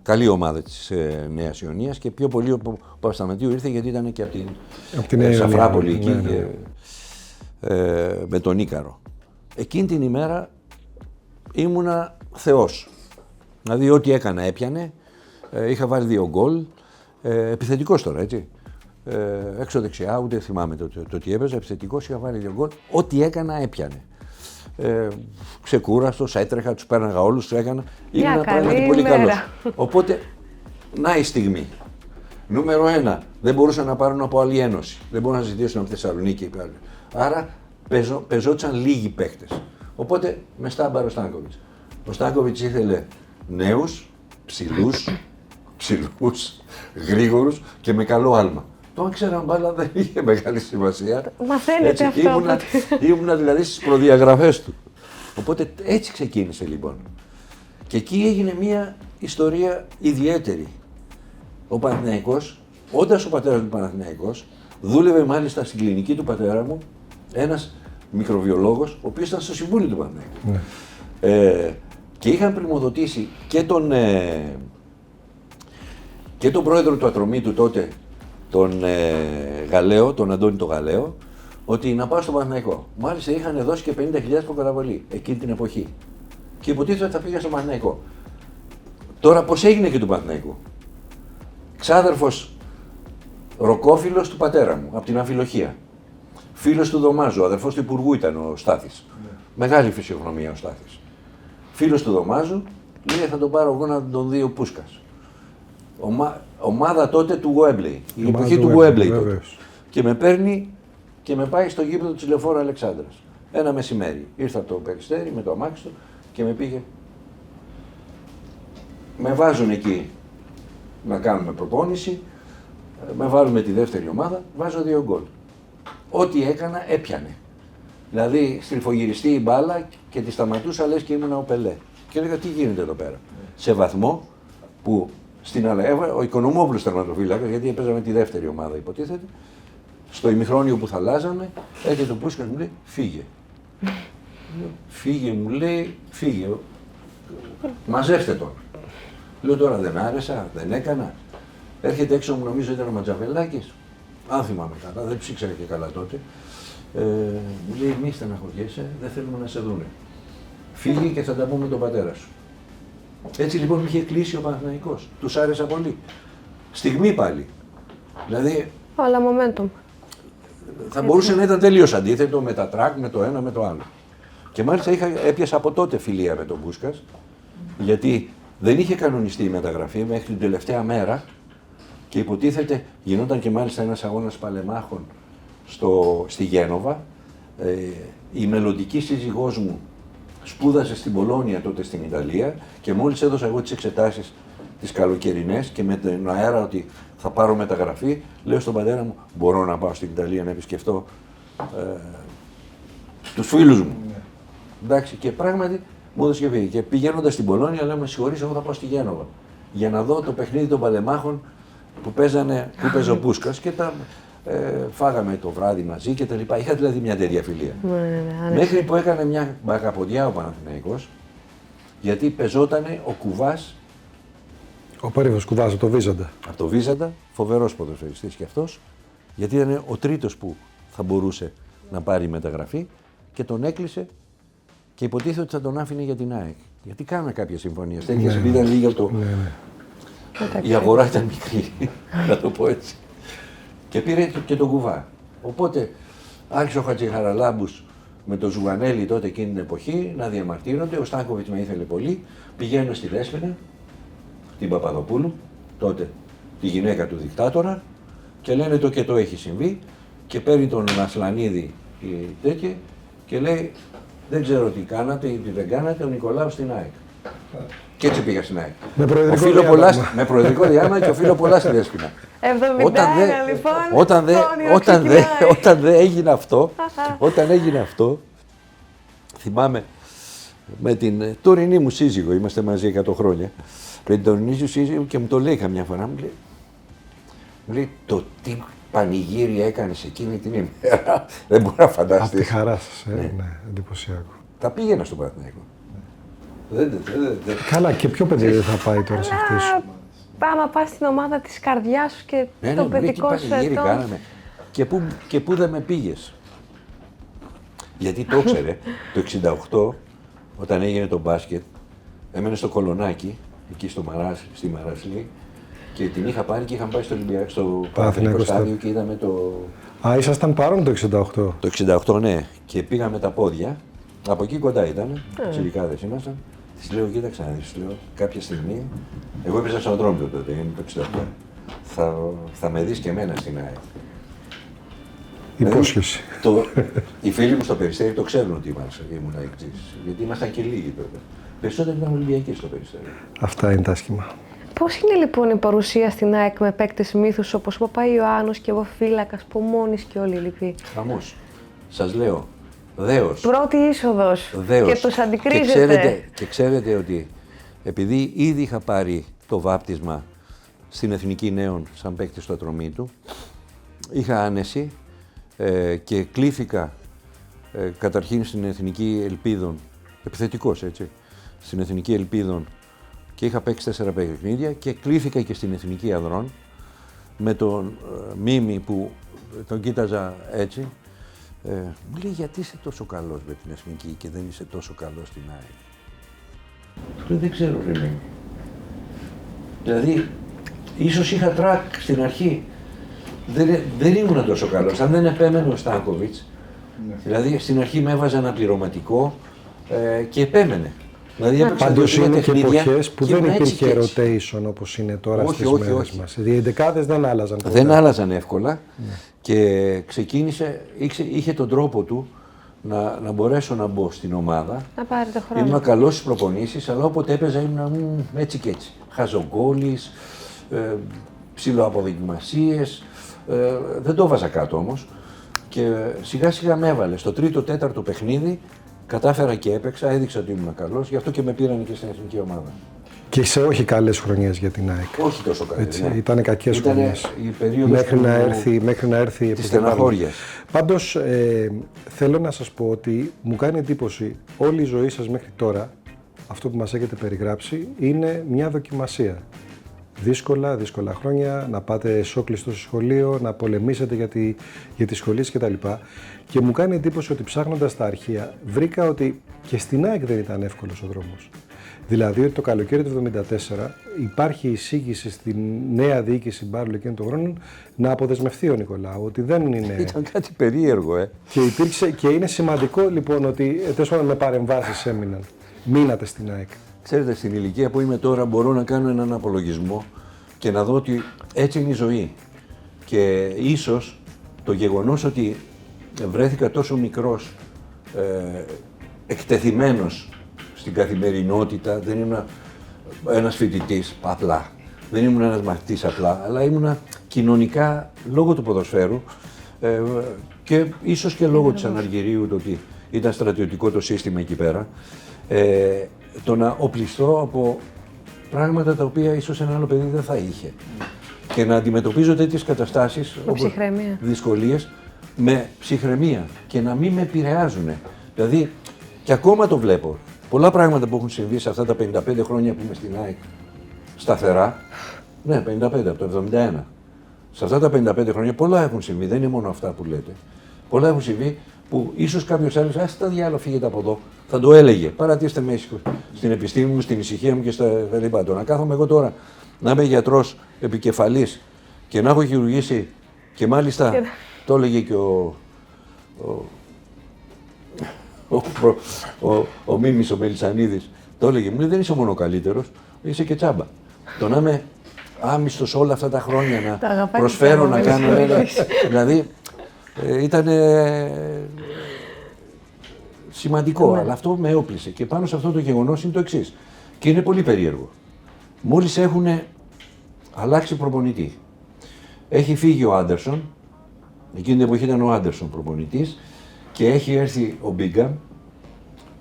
Καλή ομάδα της Νέας Ιωνίας, και πιο πολύ ο Παπασταματίου ήρθε γιατί ήταν και από την Σαφράπολη εκεί, με τον Ίκαρο. Εκείνη την ημέρα ήμουνα θεός. Δηλαδή ό,τι έκανα έπιανε, είχα βάλει 2 γκολ, επιθετικός τώρα έτσι. Έξω δεξιά, ούτε θυμάμαι το τι έπαιζα, επιθετικός, είχα βάλει 2 γκολ, ό,τι έκανα έπιανε. Ξεκούραστος, έτρεχα, τους πέρναγα όλους, τους έκανα. Ήμουν πράγματι πολύ καλός. Οπότε, να η στιγμή. Νούμερο 1, δεν μπορούσαν να πάρουν από άλλη ένωση. Δεν μπορούσαν να ζητήσουν από Θεσσαλονίκη. Άρα πεζόντουσαν λίγοι παίχτες. Οπότε με στάμπαρε ο Στάνκοβιτς. Ο Στάνκοβιτς ήθελε νέους, ψηλούς, γρήγορους και με καλό άλμα. Το αν ξέραν μπάλα δεν είχε μεγάλη σημασία. Μαθαίνετε αυτό. Ήμουνα δηλαδή στις προδιαγραφές του. Οπότε έτσι ξεκίνησε λοιπόν. Και εκεί έγινε μια ιστορία ιδιαίτερη. ο Παναθηναϊκός, όντας ο πατέρας μου Παναθηναϊκός, δούλευε μάλιστα στην κλινική του πατέρα μου ένας μικροβιολόγος, ο οποίος ήταν στο συμβούλιο του Παναθηναϊκού. Και είχαν πρημοδοτήσει και τον πρόεδρο του Ατρωμίτου τότε, τον Γαλαίο, τον Αντώνη τον Γαλαίο, ότι να πάω στο Παναθηναϊκό. Μάλιστα είχαν δώσει και 50.000 προκαταβολή εκείνη την εποχή. Και υποτίθεται ότι θα πήγα στο Παναθηναϊκό. Τώρα πώς έγινε και του Παναθηναϊκού? Ξάδερφος ροκόφιλος του πατέρα μου, από την Αμφιλοχία. Φίλος του Δωμάζου, αδερφός του Υπουργού ήταν ο Στάθης. Μεγάλη φυσιογνωμία ο Στάθης. Φίλος του Δωμάζου, λέει θα τον πάρω εγώ να τον δει ο Πούσκας. Ομάδα τότε του Γουέμπλεϊ, η εποχή του Γουέμπλεϊ τότε. Και με παίρνει και με πάει στο γήπεδο της Λεωφόρου Αλεξάνδρας. Ένα μεσημέρι. Ήρθα από το Περιστέρι με το αμάξι του και με πήγε. Με βάζουν εκεί να κάνουμε προπόνηση, με βάλουν με τη δεύτερη ομάδα, βάζω 2 γκολ. Ό,τι έκανα έπιανε. Δηλαδή στριφογυριστεί η μπάλα και τη σταματούσα λες και ήμουνα ο Πελέ. Και έλεγα τι γίνεται εδώ πέρα. Σε βαθμό που στην Αλαέβα, ο Οικονομόπουλος τερματοφύλακας, γιατί παίζαμε τη δεύτερη ομάδα υποτίθεται, στο ημιχρόνιο που θα αλλάζαμε, έρχεται ο Πούσκας μου λέει φύγε. Φύγε μου λέει, φύγε. Μαζεύστε τον. Λέω τώρα δεν άρεσα, δεν έκανα. Έρχεται έξω μου, νομίζω ήταν ο Ματζαβελάκης, αν θυμάμαι καλά, δεν ψήξερα και καλά τότε. Μου λέει μη στεναχωριέσαι, δεν θέλουμε να σε δούνε. Φύγε και θα τα πούμε με τον πατέρα σου. Έτσι λοιπόν με είχε κλείσει ο Παναθηναϊκός. Τους άρεσα πολύ. Στιγμή πάλι. Δηλαδή. Αλλά momentum. Θα μπορούσε να ήταν τελείως αντίθετο με τα τρακ, με το ένα, με το άλλο. Και μάλιστα έπιασα από τότε φιλία με τον Πούσκας, γιατί δεν είχε κανονιστεί η μεταγραφή μέχρι την τελευταία μέρα και υποτίθεται γινόταν και μάλιστα ένας αγώνας παλεμάχων στη Γένοβα. Η μελλοντική σύζυγός μου σπούδασε στην Πολόνια τότε στην Ιταλία και μόλις έδωσα εγώ τις εξετάσεις τις καλοκαιρινές και με τον αέρα ότι θα πάρω μεταγραφή, λέω στον πατέρα μου μπορώ να πάω στην Ιταλία να επισκεφτώ τους φίλους μου. Εντάξει, και πράγματι μου έδωσε και φύγει. Και πηγαίνοντας στην Πολόνια λέω με συγχωρείς, εγώ θα πάω στη Γένοβα για να δω το παιχνίδι των παλεμάχων που παίζε ο Πούσκας και φάγαμε το βράδυ μαζί και τα λοιπά. Είχα δηλαδή μια τέτοια φιλία. Μέχρι που έκανε μια μπακαποδιά ο Παναθηναϊκός, γιατί πεζότανε ο Κουβάς. Ο περίφημος Κουβάς από το Βίζαντα. Από το Βίζαντα, φοβερός ποδοσφαιριστής και αυτός, γιατί ήταν ο τρίτος που θα μπορούσε να πάρει μεταγραφή και τον έκλεισε και υποτίθεται ότι θα τον άφηνε για την ΑΕΚ. Γιατί κάνανε κάποιες συμφωνίες. Τέτοια συμβεί ήταν λίγα το. Η αγορά ήταν μικρή, να το πω έτσι. Και πήρε και τον Κουβά. Οπότε άρχισε ο Χατζηχαραλάμπους με τον Ζουγανέλη τότε εκείνη την εποχή να διαμαρτύρονται. Ο Στάνκοβιτς με ήθελε πολύ. Πηγαίνουν στη Λέσποινα, την Παπαδοπούλου, τότε τη γυναίκα του δικτάτορα, και λένε το και το έχει συμβεί. Και παίρνει τον Ασλανίδη τέτοια και λέει: δεν ξέρω τι κάνατε ή τι δεν κάνατε, ο Νικολάου στην ΑΕΚ. Και έτσι πήγα στην ΑΕΚ. Με προεδρικό διάλειμμα και οφείλω πολλά στη Λέσποινα. 71 λοιπόν. Όταν δεν έγινε αυτό, θυμάμαι με την τωρινή μου σύζυγο, είμαστε μαζί 100 χρόνια, με την τωρινή μου σύζυγο και μου το λέει καμιά φορά, μου λέει το τι πανηγύρι έκανες εκείνη την ημέρα, δεν μπορεί να φανταστείς. Από τη χαρά σας, ναι, εντυπωσιακό. Τα πήγαινα στον Παναθηναϊκό. Καλά, και ποιο παιδί δεν θα πάει τώρα σε αυτή σου? Άμα πας στην ομάδα της καρδιάς σου και το παιδικό σου ετών. Και πού δεν με πήγες. Γιατί το ήξερε, το 68, όταν έγινε το μπάσκετ, έμενε στο Κολονάκι, εκεί στη Μαράσλη, και την είχα πάρει και είχαμε πάει στο Παναθηναϊκό στάδιο και είδαμε το. Α, ήσασταν παρόν το 68. Το 68, ναι. Και πήγαμε τα πόδια. Από εκεί κοντά ήταν. Τσιρικάδες ήμασταν. Της λέω, κοίταξε να δεις, λέω, κάποια στιγμή. Εγώ έπαιζα στον Ατρόμητο τότε, είναι το 68. Θα με δεις και εμένα στην ΑΕΚ. Υπόσχεση. Οι φίλοι μου στο Περιστέρι το ξέρουν ότι ήμουν αεκτής. Γιατί ήμασταν και λίγοι τότε. Περισσότεροι ήταν Ολυμπιακοί στο Περιστέρι. Αυτά είναι τα άσχημα. Πώς είναι λοιπόν η παρουσία στην ΑΕΚ με παίκτες μύθους όπως ο Παπαϊωάννους και ο Φύλακας, Πομώνης και όλοι οι λοιποί? Χαμός. Σας λέω, δέος. Πρώτη είσοδος. Δέος. Και τους αντικρίζετε. Και ξέρετε ότι επειδή ήδη είχα πάρει το βάπτισμα στην Εθνική Νέων σαν παίκτη στο Ατρωμίτου. Είχα άνεση και κλήθηκα καταρχήν στην Εθνική Ελπίδων, επιθετικός έτσι, στην Εθνική Ελπίδων και είχα παίξει 4 παιχνίδια και κλήθηκα και στην Εθνική Ανδρών με τον Μίμη που τον κοίταζα έτσι. Μου λέει, γιατί είσαι τόσο καλός με την Εθνική και δεν είσαι τόσο καλός στην ΑΕΚ. Του λέω, δεν ξέρω ρε Μίμη. Δηλαδή, ίσως είχα τρακ στην αρχή. Δεν ήμουν τόσο καλός. Αν δεν επέμενε ο Στάνκοβιτς, δηλαδή στην αρχή με έβαζε ένα πληρωματικό και επέμενε. Δηλαδή, πάντως είναι και εποχές που δεν υπήρχε rotation όπως είναι τώρα στις μέρες μας. Οι εντεκάδες δεν άλλαζαν. Δεν άλλαζαν εύκολα και ξεκίνησε, είχε τον τρόπο του να μπορέσω να μπω στην ομάδα. Να πάρει το χρόνο. Ήμουν καλός στις προπονήσεις, αλλά όποτε έπαιζα ήμουν έτσι και έτσι. Χαζογκόλης, ψιλοαποδοκιμασίες, δεν το βάζα κάτω όμως. Και σιγά σιγά με έβαλε. Στο 3ο-4ο παιχνίδι κατάφερα και έπαιξα, έδειξα ότι ήμουν καλός, γι' αυτό και με πήραν και στην εθνική ομάδα. Και σε όχι καλές χρονιές για την ΑΕΚ. Όχι τόσο καλές. Ναι. Ήταν κακές χρονιές. Μέχρι να έρθει η στεναχώρια. Πάντως θέλω να σας πω ότι μου κάνει εντύπωση όλη η ζωή σας μέχρι τώρα, αυτό που μας έχετε περιγράψει, είναι μια δοκιμασία. Δύσκολα χρόνια, να πάτε σόκλειστο στο σχολείο, να πολεμήσετε για τις σχολές κτλ. Και μου κάνει εντύπωση ότι ψάχνοντας τα αρχεία βρήκα ότι και στην ΑΕΚ δεν ήταν εύκολος ο δρόμος. Δηλαδή ότι το καλοκαίρι του 1974 υπάρχει εισήγηση στην νέα διοίκηση Μπάρλο εκείνων των χρόνων να αποδεσμευτεί ο Νικολάου, ότι δεν είναι... Ήταν κάτι περίεργο, Και είναι σημαντικό λοιπόν ότι με παρεμβάσεις μείνατε στην ΑΕΚ. Ξέρετε, στην ηλικία που είμαι τώρα μπορώ να κάνω έναν απολογισμό και να δω ότι έτσι είναι η ζωή. Και ίσως το γεγονός ότι βρέθηκα τόσο μικρός, εκτεθειμένος στην καθημερινότητα, δεν ήμουν ένας φοιτητής απλά, δεν ήμουν ένας μαθητής απλά, αλλά ήμουν κοινωνικά λόγω του ποδοσφαίρου και ίσως και λόγω της Αναργυρίου, το ότι ήταν στρατιωτικό το σύστημα εκεί πέρα, το να οπλιστώ από πράγματα τα οποία ίσως ένα άλλο παιδί δεν θα είχε. Και να αντιμετωπίζω τέτοιες καταστάσεις, δυσκολίες, με ψυχραιμία και να μην με επηρεάζουν. Δηλαδή, και ακόμα το βλέπω. Πολλά πράγματα που έχουν συμβεί σε αυτά τα 55 χρόνια που είμαι στην ΑΕΚ σταθερά. Ναι, 55 από το 71. Σε αυτά τα 55 χρόνια πολλά έχουν συμβεί, δεν είναι μόνο αυτά που λέτε. Πολλά έχουν συμβεί που ίσως κάποιος άλλος, ας τα διάλογο, φύγετε από εδώ, θα το έλεγε. Παρατήστε με στην επιστήμη μου, στην ησυχία μου και στα λοιπά. Το να κάθομαι εγώ τώρα να είμαι γιατρός επικεφαλής και να έχω χειρουργήσει και μάλιστα το έλεγε και ο Μίμης, ο Μελισσανίδης, το έλεγε, μου λέει δεν είσαι μόνο ο καλύτερος, είσαι και τσάμπα. Το να είμαι άμυστος όλα αυτά τα χρόνια, να προσφέρω, να κάνω ένα. Δηλαδή, ήταν σημαντικό, αλλά αυτό με έπλησε. Και πάνω σε αυτό το γεγονός είναι το εξής. Και είναι πολύ περίεργο. Μόλις έχουν αλλάξει προπονητή, έχει φύγει ο Άντερσον, εκείνη την εποχή ήταν ο Άντερσον προπονητής, και έχει έρθει ο Μπίγκαμ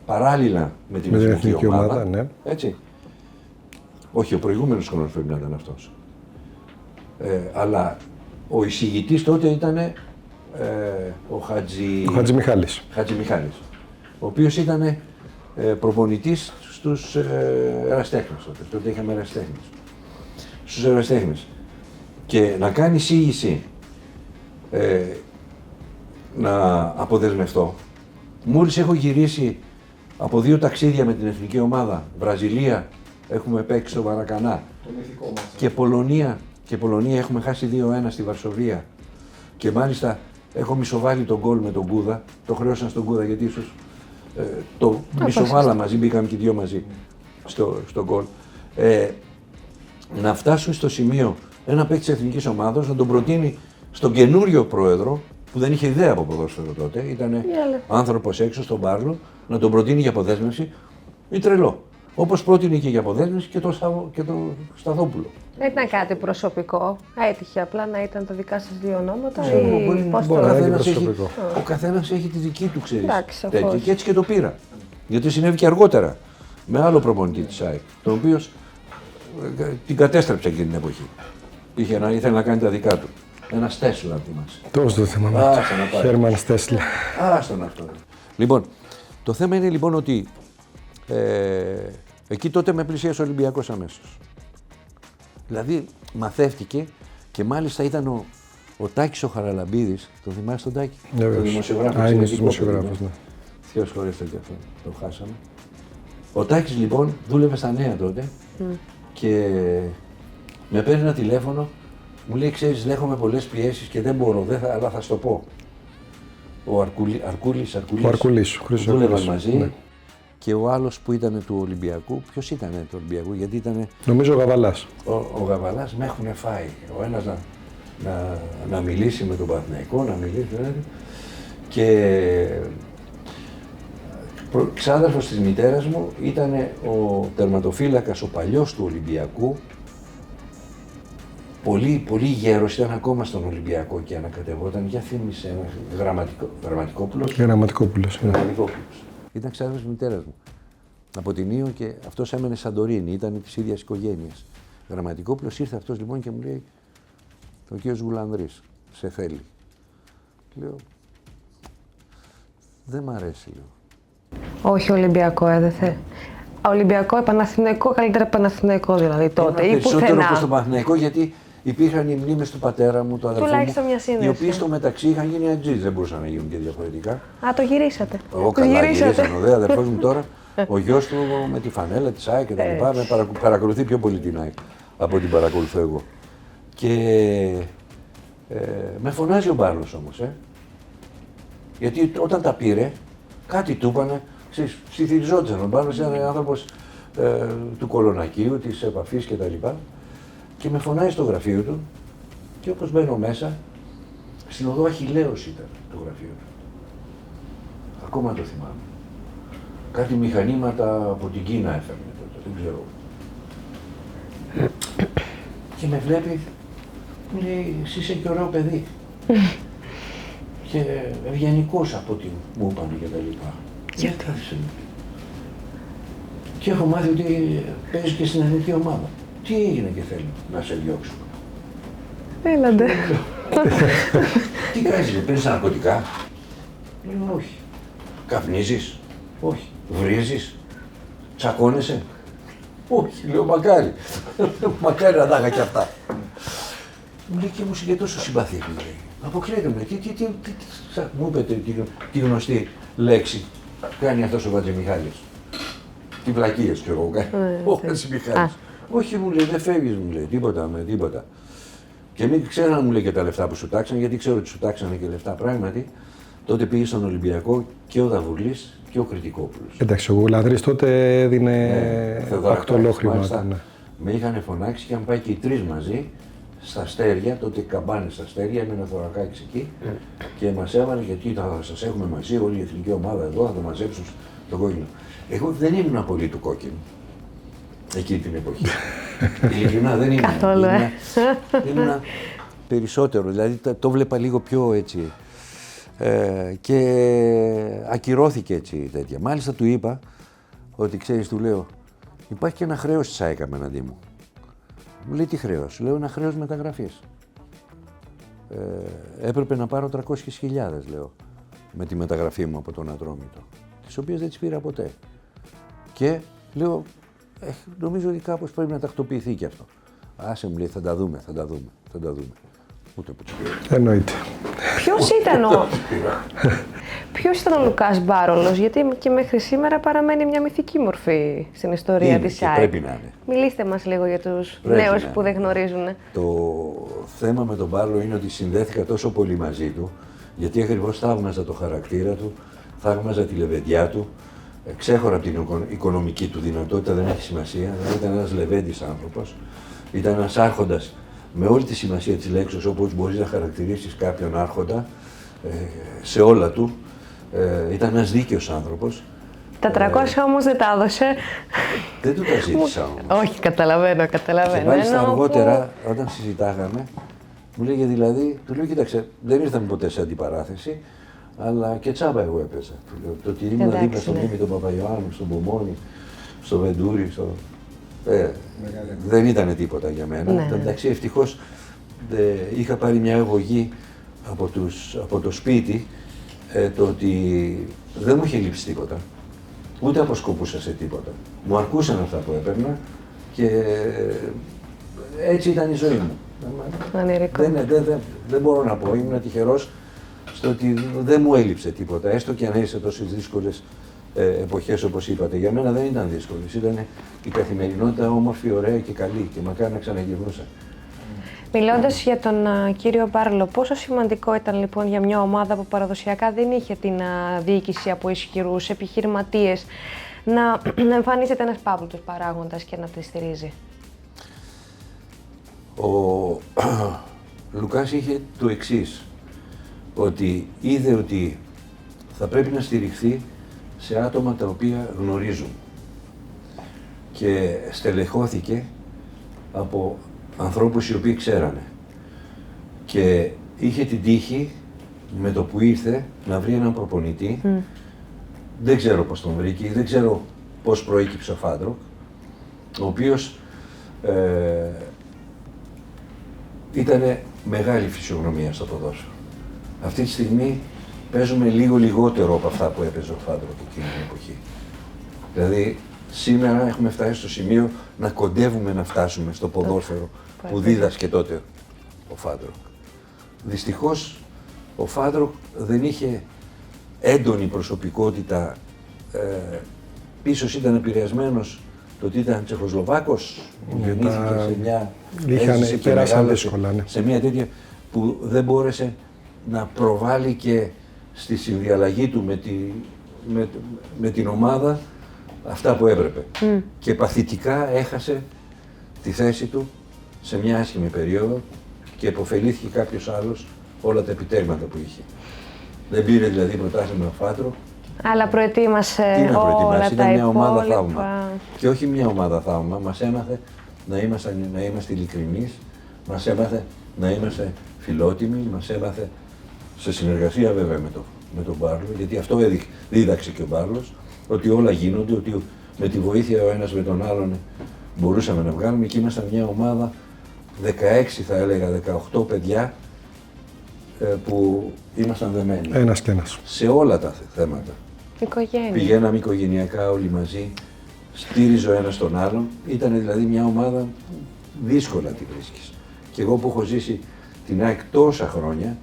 παράλληλα με την εθνική ομάδα. Ναι. Έτσι. Όχι, ο προηγούμενος χρόνος πρέπει να ήταν αυτός. Αλλά ο εισηγητής τότε ήταν ο Χατζη Μιχάλης. Ο οποίος ήταν προπονητής στους εραστέχνες τότε. Τότε είχαμε εραστέχνες. Στους εραστέχνες. Και να κάνει εισήγηση να αποδεσμευτώ. Μόλις έχω γυρίσει από 2 ταξίδια με την εθνική ομάδα, Βραζιλία, έχουμε παίξει στο Μαρακανά, και Πολωνία έχουμε χάσει 2-1 στη Βαρσοβία. Και μάλιστα έχω μισοβάλει τον γκολ με τον Κούδα, το χρέωσαν στον Κούδα γιατί ίσως το μισοβάλα μαζί, μπήκαμε και 2 μαζί στο γκολ. Να φτάσουν στο σημείο ένα παίκτη της εθνικής ομάδας να τον προτείνει στον καινούριο πρόεδρο, που δεν είχε ιδέα από ποδόσφαιρο τότε, ήταν άνθρωπος έξω στον Μπάρλο, να τον προτείνει για αποδέσμευση, είναι τρελό. Όπως πρότεινε και για αποδέσμευση και το Σταθόπουλο. Δεν ήταν κάτι προσωπικό, έτυχε απλά να ήταν τα δικά σας 2 ονόματα ο καθένας έχει τη δική του, ξέρεις, και έτσι και το πήρα. Γιατί συνέβη και αργότερα με άλλο προπονητή της ΑΕΚ, τον οποίος την κατέστρεψε εκείνη την εποχή. ήθελε να κάνει τα δικά του. Ένα Τέσλα, θυμάσαι. Τόσο το θυμάμαι. Χέρμαν Τέσλα. Άστον αυτό. Λοιπόν, το θέμα είναι λοιπόν ότι εκεί τότε με πλησίασε ο Ολυμπιακός αμέσως. Δηλαδή μαθεύτηκε και μάλιστα ήταν ο Τάκης ο Χαραλαμπίδης, τον θυμάσαι τον Τάκη? Το δημοσιογράφο. Είναι δημοσιογράφος, ναι. Θεός χωρίστε και αυτό, το χάσαμε. Ο Τάκης λοιπόν δούλευε στα Νέα τότε και με παίρνει ένα τηλέφωνο, μου λέει, ξέρεις, δέχομαι πολλές πιέσεις και δεν μπορώ, αλλά θα σου το πω. Ο Αρκούλης, δούλευαν μαζί, ναι. Και ο άλλος που ήταν του Ολυμπιακού, ποιος ήταν του Ολυμπιακού, γιατί ήταν... Νομίζω ο Γαβαλάς. Ο Γαβαλάς με έχουν φάει, ο ένας να μιλήσει με τον Παναθηναϊκό, να μιλήσει, και ξάδερφος της μητέρας μου ήταν ο τερματοφύλακας, ο παλιός του Ολυμπιακού, πολύ γέρος, ήταν ακόμα στον Ολυμπιακό και ανακατευόταν, για θύμισε ένα Γραμματικόπουλος. Ήταν ξάδερφος της μητέρας μου, από την Ήο, και αυτός έμενε Σαντορίνη, ήταν της ίδιας οικογένειας. Γραμματικόπουλος, ήρθε αυτός λοιπόν και μου λέει, ο κύριος Γουλανδρής, σε θέλει. Λέω, δεν μ' αρέσει, λέω. Όχι Ολυμπιακό, δεν θέλει. Ολυμπιακό, Παναθηναϊκό, καλύτερα Παναθηναϊκό δηλαδή τότε. Ή περισσότερο προς τον Παναθηναϊκό, γιατί υπήρχαν οι μνήμες του πατέρα μου, του αδελφού τουλάχιστον μου, μια σύνδεση. Οι οποίοι στο μεταξύ είχαν γίνει ατζίδες, δεν μπορούσαν να γίνουν και διαφορετικά. Α, το γυρίσατε. Καλά, γυρίσαμε. Ο αδερφός μου τώρα, ο γιος του με τη φανέλα της ΑΕΚ και τα λοιπά, με παρακολουθεί πιο πολύ την ΑΕΚ από την παρακολουθώ εγώ. Και με φωνάζει ο Μπάρλος όμως, γιατί όταν τα πήρε, κάτι του είπανε, ψιθυριζόντουσαν. Ο Μπάρλος ήταν άνθρωπος του κολονακίου, της επαφής κτλ. Και με φωνάζει στο γραφείο του και όπως μπαίνω μέσα, στην οδό Αχιλλέως ήταν το γραφείο του. Ακόμα το θυμάμαι. Κάτι μηχανήματα από την Κίνα έφερνε τότε, δεν ξέρω. Και με βλέπει, μου λέει, εσύ είσαι και ωραίο παιδί. Και ευγενικός από ό,τι μου είπαν και τα λοιπά. Γιατί? Και έχω μάθει ότι παίζει και στην εθνική ομάδα. Τι έγινε και θέλει να σε διώξουμε. Έλαντε. Τι κάνεις, παίρνεις ναρκωτικά? Λέω, όχι. Καπνίζεις? Όχι. Βρίζεις? Τσακώνεσαι? Όχι. Λέω, μακάρι. Μακάρι να τα είχα κι αυτά. Μου λέει, και μου είχε τόσο συμπαθή, μου λέει. Αποκλείεται, μου λέει, μου είπε τη γνωστή λέξη κάνει αυτός ο Βατζημιχάλης. Τι βλακίες κι εγώ κάνει. Ο Βατζημιχάλης. Όχι, μου λέει, δεν φεύγεις, μου λέει, τίποτα με τίποτα. Και μην ξέρω να μου λέει και τα λεφτά που σου τάξαν, γιατί ξέρω ότι σου τάξανε και λεφτά πράγματι. Τότε πήγε στον Ολυμπιακό και ο Δαβουλής και ο Κρητικόπουλος. Εντάξει, ο Γουλανδρής τότε έδινε ακτολό χρήματα. Ναι. Με είχαν φωνάξει και είχαν πάει και οι τρεις μαζί στα Αστέρια, τότε καμπάνες στα Αστέρια, έμενε ο Θωρακάκης εκεί και μας έβαλε, γιατί θα σας έχουμε μαζί, όλη η εθνική ομάδα εδώ, θα το μαζέψουν το κόκκινο. Εγώ δεν ήμουν πολύ του κόκκινου εκείνη την εποχή. Ειλικρινά δεν ήμουν. Καθόλου, ήμουνα περισσότερο, δηλαδή το βλέπα λίγο πιο έτσι. Και ακυρώθηκε έτσι τέτοια. Μάλιστα του είπα ότι, ξέρεις, του λέω, υπάρχει και ένα χρέος της ΑΕΚ απέναντί μου. Μου λέει, τι χρέος? Λέω, ένα χρέος μεταγραφής. Έπρεπε να πάρω 300.000, λέω, με τη μεταγραφή μου από τον Ατρόμητο, τις οποίες δεν τις πήρα ποτέ. Και λέω, νομίζω ότι κάπως πρέπει να τακτοποιηθεί και αυτό. Άσε, μου λέει, θα τα δούμε. Ούτε που τις πήρα. Εννοείται. Ποιος ήταν ο Λουκάς Μπάρολος, γιατί και μέχρι σήμερα παραμένει μια μυθική μορφή στην ιστορία της ΑΕΚ. Πρέπει να είναι. Μιλήστε μας λίγο για τους νέους που δεν γνωρίζουν. Το θέμα με τον Μπάρολο είναι ότι συνδέθηκα τόσο πολύ μαζί του, γιατί ακριβώς θαύμαζα το χαρακτήρα του, θαύμαζα τη λεβεντιά του, ξέχωρα από την οικονομική του δυνατότητα, δεν έχει σημασία, ήταν ένας λεβέντης άνθρωπος, ήταν ένας άρχοντας με όλη τη σημασία της λέξης, όπως μπορείς να χαρακτηρίσεις κάποιον άρχοντα, σε όλα του. Ήταν ένας δίκαιος άνθρωπος. Τα 300 όμως δεν τα έδωσε. Δεν του τα ζήτησα όμως. Όχι, καταλαβαίνω. Και μάλιστα αργότερα, όταν συζητάγαμε, μου λέγε δηλαδή, του λέω, κοίταξε, δεν ήρθαμε ποτέ σε αντιπαράθεση, αλλά και τσάμπα εγώ έπαιζα. Το ότι ήμουν δίπλα στον Μίμη, τον Παπαϊωάννου, στον Πομόνη, στο Βεντούρι, δεν ήταν τίποτα για μένα. Εντάξει, ευτυχώς είχα πάρει μια αγωγή από το σπίτι, το ότι δεν μου είχε λείψει τίποτα. Ούτε αποσκοπούσα σε τίποτα. Μου αρκούσαν αυτά που έπαιρνα και έτσι ήταν η ζωή μου. Δεν μπορώ να πω, ήμουν τυχερός στο ότι δεν μου έλειψε τίποτα, έστω και αν είσαι τόσες δύσκολες εποχές όπως είπατε. Για μένα δεν ήταν δύσκολες, ήταν η καθημερινότητα όμορφη, ωραία και καλή και μακάρι να ξαναγυρνούσα. Μιλώντας για τον κύριο Μπάρλο, πόσο σημαντικό ήταν λοιπόν για μια ομάδα που παραδοσιακά δεν είχε την διοίκηση από ισχυρούς επιχειρηματίες να εμφανίζεται ένας πάπλουτος παράγοντας και να τη στηρίζει? Ο Λουκάς είχε το εξής, ότι είδε ότι θα πρέπει να στηριχθεί σε άτομα τα οποία γνωρίζουν και στελεχώθηκε από ανθρώπους οι οποίοι ξέρανε και είχε την τύχη με το που ήρθε να βρει έναν προπονητή. Δεν ξέρω πώς τον βρήκε, δεν ξέρω πώς προέκυψε ο Φάντροκ, ο οποίος ήταν μεγάλη φυσιογνωμία στο ποδόσφαιρο. Αυτή τη στιγμή παίζουμε λίγο λιγότερο από αυτά που έπαιζε ο Φάντροκ εκείνη την εποχή. Δηλαδή, σήμερα έχουμε φτάσει στο σημείο να κοντεύουμε να φτάσουμε στο ποδόσφαιρο που δίδασκε τότε ο Φάντροκ. Δυστυχώς, ο Φάντροκ δεν είχε έντονη προσωπικότητα, ίσως ήταν επηρεασμένος το ότι ήταν Τσεχοσλοβάκος, γεννήθηκε σε μια έζησε και μεγάλωσε σε μια τέτοια που δεν μπόρεσε να προβάλλει και στη συνδιαλλαγή του με την ομάδα αυτά που έπρεπε. Και παθητικά έχασε τη θέση του σε μια άσχημη περίοδο και επωφελήθηκε κάποιος άλλος όλα τα επιτέγματα που είχε. Δεν πήρε δηλαδή πρωτάθλημα ο Φάντροκ. Αλλά προετοίμασε όλα ήταν τα μια ομάδα υπόλοιπα. θαύμα. Και όχι μια ομάδα θαύμα, μας έμαθε να είμαστε ειλικρινείς, μας έμαθε να είμαστε φιλότιμοι, μας έμαθε σε συνεργασία βέβαια με τον Μπάρλο, γιατί αυτό δίδαξε και ο Μπάρλος, ότι όλα γίνονται, ότι με τη βοήθεια ο ένας με τον άλλον μπορούσαμε να βγάλουμε και ήμασταν μια ομάδα 16 θα έλεγα, 18 παιδιά που ήμασταν δεμένοι. Ένας και ένας. Σε όλα τα θέματα. Οικογένεια. Πηγαίναμε οικογενειακά όλοι μαζί, στήριζε ο ένας τον άλλον. Ήταν δηλαδή μια ομάδα που δύσκολα τη βρίσκεις. Και εγώ που έχω ζήσει την ΑΕΚ τόσα χρόνια,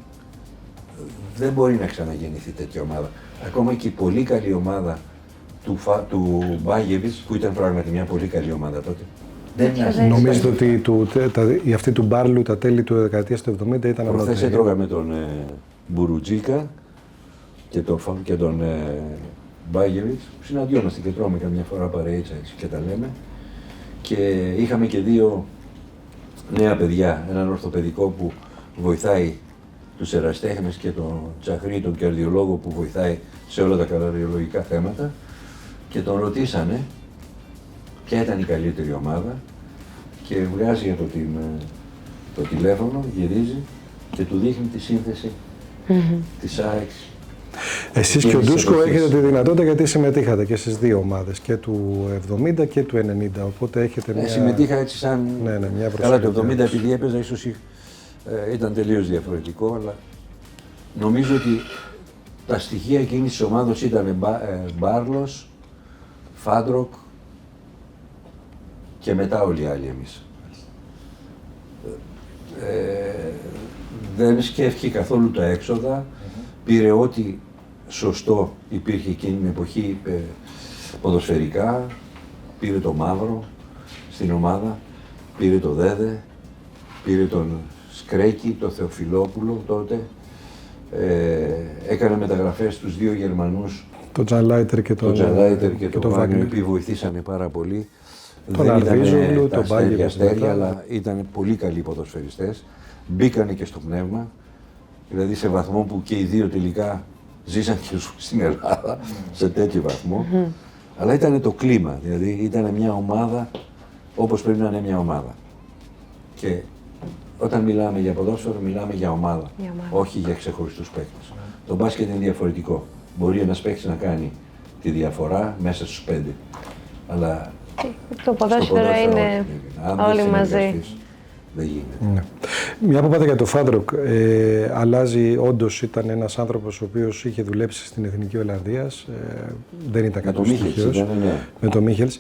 δεν μπορεί να ξαναγεννηθεί τέτοια ομάδα. Ακόμα και η πολύ καλή ομάδα του Μπάγεβιτς, που ήταν πράγματι μια πολύ καλή ομάδα τότε. Δεν νομίζετε ότι αυτή του Μπάρλου τα τέλη του δεκαετίας του 70 ήταν από προχθές έτρωγα με τον Μπουρουτζίκα και τον Μπάγεβιτς, συναντιόμαστε και τρώμε καμιά φορά παρείτσα έτσι και τα λέμε. Και είχαμε και δύο νέα παιδιά, έναν ορθοπαιδικό που βοηθάει τους εραστέχνες και τον Τσαχρή, τον καρδιολόγο που βοηθάει σε όλα τα καρδιολογικά θέματα και τον ρωτήσανε ποια ήταν η καλύτερη ομάδα και βγάζει από το τηλέφωνο, γυρίζει και του δείχνει τη σύνθεση της ΑΕΚ. Εσείς και ο Ντούσκο έχετε τη δυνατότητα γιατί συμμετείχατε και στις δύο ομάδες, και του 70 και του 90, οπότε έχετε μια... Συμμετείχα έτσι σαν... μια καλά, το 70 επειδή έπαιζα ίσως ήταν τελείως διαφορετικό, αλλά νομίζω ότι τα στοιχεία εκείνης της ομάδος ήταν Μπάρλος, Φάντροκ και μετά όλοι οι άλλοι εμείς. Δεν σκέφτηκε καθόλου τα έξοδα, πήρε ό,τι σωστό υπήρχε εκείνη την εποχή ποδοσφαιρικά, πήρε το Μαύρο στην ομάδα, πήρε το Δέδε, πήρε τον Σκρέκη, τον Θεοφιλόπουλο τότε, έκανε μεταγραφές στους δύο Γερμανούς, τον Τζαν Λάιτερ και τον Βάγνερ, οι οποίοι βοηθήσανε πάρα πολύ. Τον Αρβίζογλου, τον Μπάγεβιτς, αλλά ήταν πολύ καλοί ποδοσφαιριστές, μπήκανε και στο πνεύμα, δηλαδή σε βαθμό που και οι δύο τελικά ζήσαν και ζουν στην Ελλάδα, σε τέτοιο βαθμό. Αλλά ήταν το κλίμα, δηλαδή ήταν μια ομάδα όπως πρέπει να είναι μια ομάδα. Και όταν μιλάμε για ποδόσφαιρο, μιλάμε για ομάδα, όχι για ξεχωριστούς παίκτες. Το μπάσκετ είναι διαφορετικό. Μπορεί ένας παίκτης να κάνει τη διαφορά μέσα στους 5. Αλλά το ποδόσφαιρο είναι όλοι μαζί. Δεν γίνεται. Μια που είπατε για το Φάντροκ, αλλάζει, όντως ήταν ένας άνθρωπος ο οποίος είχε δουλέψει στην Εθνική Ολλανδίας, δεν ήταν κάποιος τυχαίος, με το Μίχελς.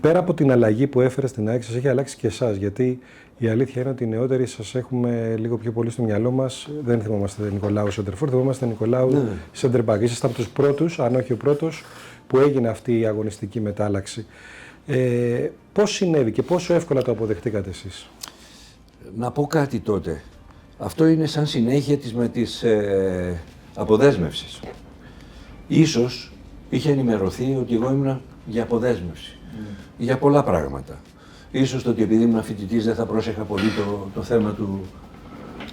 Πέρα από την αλλαγή που έφερε στην ΑΕΚ, σας έχει αλλάξει και εσάς, γιατί η αλήθεια είναι ότι οι νεότεροι σας έχουμε λίγο πιο πολύ στο μυαλό μας, δεν θυμόμαστε Νικολάου Σέντερφορ, θυμόμαστε Νικολάου Σέντερμπακ. Ήσασταν από τους πρώτους, αν όχι ο πρώτος, που έγινε αυτή η αγωνιστική μετάλλαξη. Πώς συνέβη και πόσο εύκολα το αποδεχτήκατε εσείς? Να πω κάτι τότε. Αυτό είναι σαν συνέχεια της αποδέσμευσης. Ίσως είχε ενημερωθεί ότι εγώ ήμουν για αποδέσμευση. Για πολλά πράγματα. Ίσως το ότι επειδή ήμουν φοιτητής δεν θα πρόσεχα πολύ το θέμα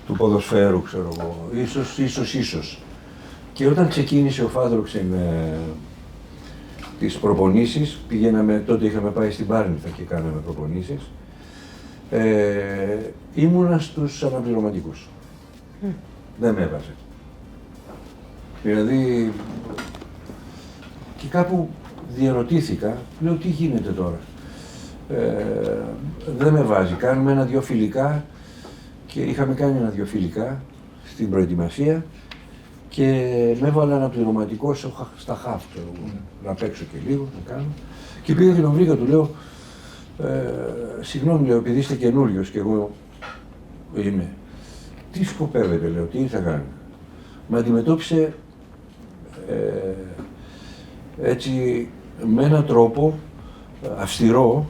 του ποδοσφαίρου, ξέρω εγώ. Ίσως. Και όταν ξεκίνησε ο Φάντροκ τις προπονήσεις, τότε είχαμε πάει στην Πάρνηθα και κάναμε προπονήσεις. Ήμουνα στους αναπληρωματικούς. Δεν με έβαζε. Δηλαδή, και κάπου διαρωτήθηκα, λέω τι γίνεται τώρα. Δεν με βάζει, κάνουμε 1-2 φιλικά και είχαμε κάνει 1-2 φιλικά στην προετοιμασία και με έβαλε αναπληρωματικό στα χαφ, να παίξω και λίγο, να κάνω. Και πήγα και τον βρήκα, του λέω, συγγνώμη, λέω, επειδή είστε καινούριος και εγώ είμαι, τι σκοπεύετε, λέω, τι θα κάνω? Με αντιμετώπισε έτσι με έναν τρόπο αυστηρό,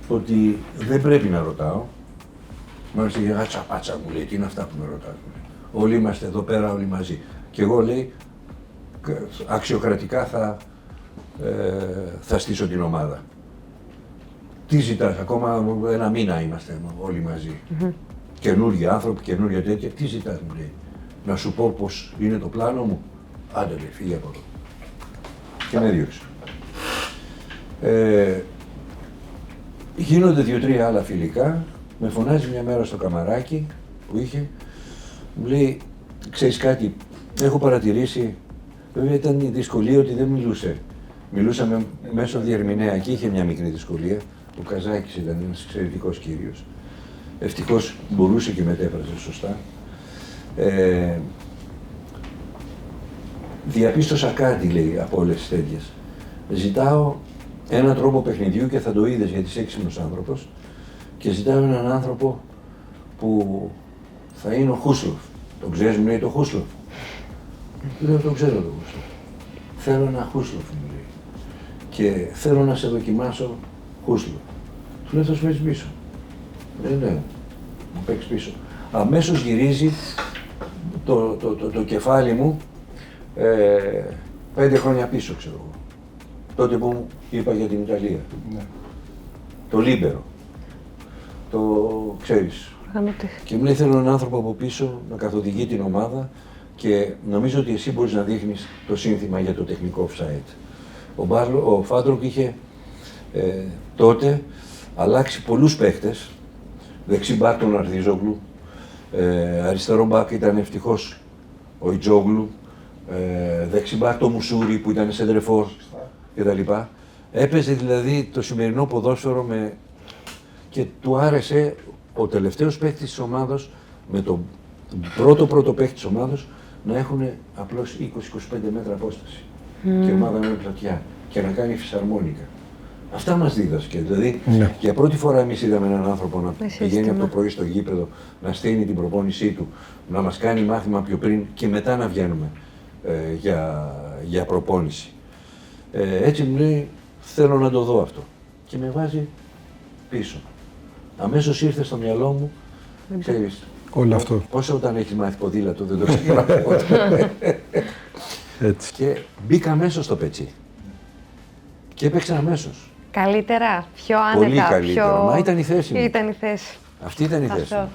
ότι δεν πρέπει να ρωτάω. Μάλιστα για τσαπάτσα μου λέει, τι είναι αυτά που με ρωτάτε? Όλοι είμαστε εδώ πέρα, όλοι μαζί. Και εγώ, λέει, αξιοκρατικά θα στήσω την ομάδα. Τι ζητάς, ακόμα 1 μήνα είμαστε όλοι μαζί. Καινούργιοι άνθρωποι, καινούργια τέτοια, τι ζητάς, μου λέει? Να σου πω πως είναι το πλάνο μου? Άντε, λέει, φύγε από εδώ. Και με διώξε. Γίνονται 2-3 άλλα φιλικά, με φωνάζει μια μέρα στο καμαράκι που είχε, μου λέει, ξέρεις κάτι, έχω παρατηρήσει, βέβαια ήταν η δυσκολία ότι δεν μιλούσε. Μιλούσαμε μέσω διερμηνέα και είχε μια μικρή δυσκολία. Ο Καζάκης ήταν ένας εξαιρετικός κύριος. Ευτυχώς μπορούσε και μετέφρασε σωστά. Διαπίστωσα κάτι, λέει, από όλες τις τέτοιες. Ζητάω έναν τρόπο παιχνιδιού και θα το είδες γιατί είσαι έξυπνος άνθρωπος, και ζητάω έναν άνθρωπο που θα είναι ο Χούσλοφ. Τον ξέρεις, μου λέει, το Χούσλοφ? Λέω, τον ξέρω τον Χούσλοφ. Θέλω ένα Χούσλοφ, μου λέει. Και θέλω να σε δοκιμάσω Χούσλοφ. Του λέω, θα σου παίξεις πίσω. Ναι, μου παίξεις πίσω. Αμέσως γυρίζει το κεφάλι μου 5 χρόνια πίσω, ξέρω εγώ. Τότε που μου είπα για την Ιταλία. Ναι. Το Λίμπερο. Το ξέρεις. Και μου λέει, θέλω έναν άνθρωπο από πίσω να καθοδηγεί την ομάδα και νομίζω ότι εσύ μπορείς να δείχνεις το σύνθημα για το τεχνικό offside. Ο Φάντροκ είχε τότε αλλάξει πολλούς παίχτες. Δεξί μπακ τον Αρδίζογλου, αριστερό μπακ ήταν ευτυχώς ο Ιτζόγλου, δεξί μπακ το Μουσούρι που ήταν σεντρεφόρ κτλ. Έπαιζε δηλαδή το σημερινό ποδόσφαιρο και του άρεσε ο τελευταίος παίκτης της ομάδας με τον πρώτο παίκτη της ομάδας να έχουν απλώς 20-25 μέτρα απόσταση και η ομάδα με πλατιά και να κάνει φυσαρμόνικα. Αυτά μας δίδασκε. Δηλαδή, για πρώτη φορά εμείς είδαμε έναν άνθρωπο να πηγαίνει από το πρωί στο γήπεδο, να στείνει την προπόνησή του, να μας κάνει μάθημα πιο πριν και μετά να βγαίνουμε για προπόνηση. Έτσι μου λέει, θέλω να το δω αυτό. Και με βάζει πίσω. Αμέσως ήρθε στο μυαλό μου, ξέρεις, όλο αυτό. Πόσο όταν έχεις μάθει ποδήλατο δεν το ξέρω ποτέ. Έτσι. Και μπήκα αμέσως στο πετσί. Και έπαιξα αμέσως. Καλύτερα, πιο άνετα. Πολύ καλύτερα. Μα ήταν η θέση μου. Ήταν η θέση. Αυτή ήταν η θέση μου.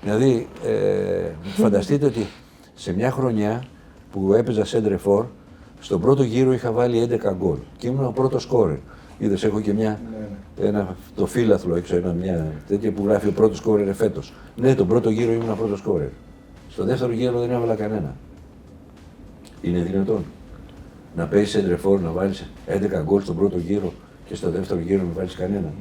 Δηλαδή, φανταστείτε ότι σε μια χρονιά που έπαιζα σέντρεφόρ, στον πρώτο γύρο είχα βάλει 11 γκολ και ήμουν ο πρώτος σκόρερ. Είδες, έχω και το φύλαθλο έξω, μια τέτοια που γράφει ο πρώτος σκόρερ φέτος. Ναι, τον πρώτο γύρο ήμουν ο πρώτος σκόρερ. Στο δεύτερο γύρο δεν έβαλα κανένα. Είναι δυνατόν να παίζεις σέντρεφόρ, να βάλεις 11 γκολ στον πρώτο γύρο και στο δεύτερο γύρο να βάλεις κανένα?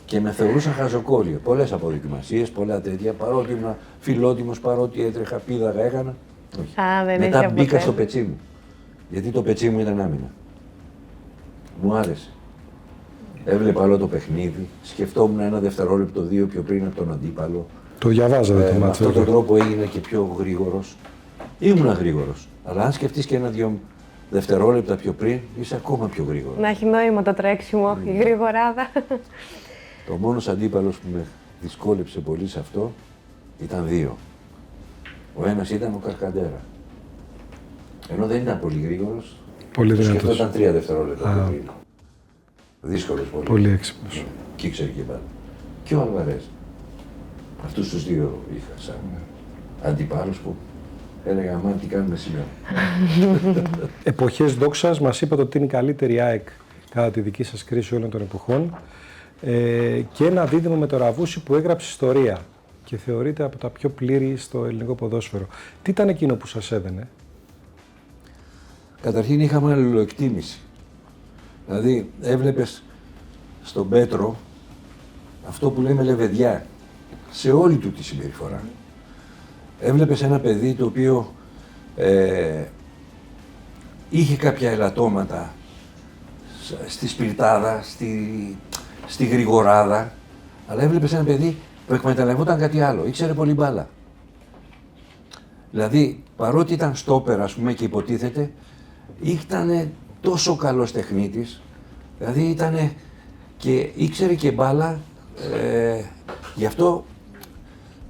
Και με θεωρούσαν χαζοκόλλιο. Πολλές αποδοκιμασίες, πολλά τέτοια. Παρότι ήμουν φιλότιμος, παρότι έτρεχα, πήδαγα, έκανα. Όχι. Α, δεν Μετά έχει μπήκα στο αποτέλεσμα. πετσί μου. Γιατί το πετσί μου ήταν άμυνα. Μου άρεσε. Έβλεπα όλο το παιχνίδι. Σκεφτόμουν ένα δευτερόλεπτο, 2 πιο πριν από τον αντίπαλο. Το διαβάζατε το Με μάτσο. αυτόν τον τρόπο έγινα και πιο γρήγορος. Ήμουνα γρήγορος. Αλλά αν σκεφτείς και 1-2 δευτερόλεπτα πιο πριν, είσαι ακόμα πιο γρήγορος. Να έχει νόημα το τρέξιμο, η γρηγοράδα. Το μόνος αντίπαλος που με δυσκόλεψε πολύ σε αυτό ήταν 2. Ο ένας ήταν ο Καρκαντέρα. Ενώ δεν ήταν πολύ γρήγορος, Πολύ το δυνατός. σκεφτόταν 3 δευτερόλεπτα πιο πριν. Δύσκολος πολύ. Πολύ έξυπνος. Και ήξερε και πάλι. Και ο Αλβαρές. Αυτούς τους 2 είχα σαν αντιπάλους που έλεγα αμάν τι κάνουμε σήμερα. Εποχές δόξας, μας είπατε ότι είναι η καλύτερη ΑΕΚ κατά τη δική σας κρίση όλων των εποχών και ένα δίδυμο με το Ραβούσι που έγραψε ιστορία και θεωρείται από τα πιο πλήρη στο ελληνικό ποδόσφαιρο. Τι ήταν εκείνο που σας έδαινε? Καταρχήν είχαμε αλληλοεκτίμηση. Δηλαδή έβλεπες στον Πέτρο αυτό που λέμε λεβεδιά σε όλη του τη συμπεριφορά. Έβλεπες ένα παιδί το οποίο είχε κάποια ελαττώματα στη σπιρτάδα, στη γρηγοράδα, αλλά έβλεπες ένα παιδί που εκμεταλλευόταν κάτι άλλο, ήξερε πολύ μπάλα. Δηλαδή, παρότι ήταν στόπερ, ας πούμε, και υποτίθεται, ήταν τόσο καλός τεχνίτης, δηλαδή ήταν και ήξερε και μπάλα, γι' αυτό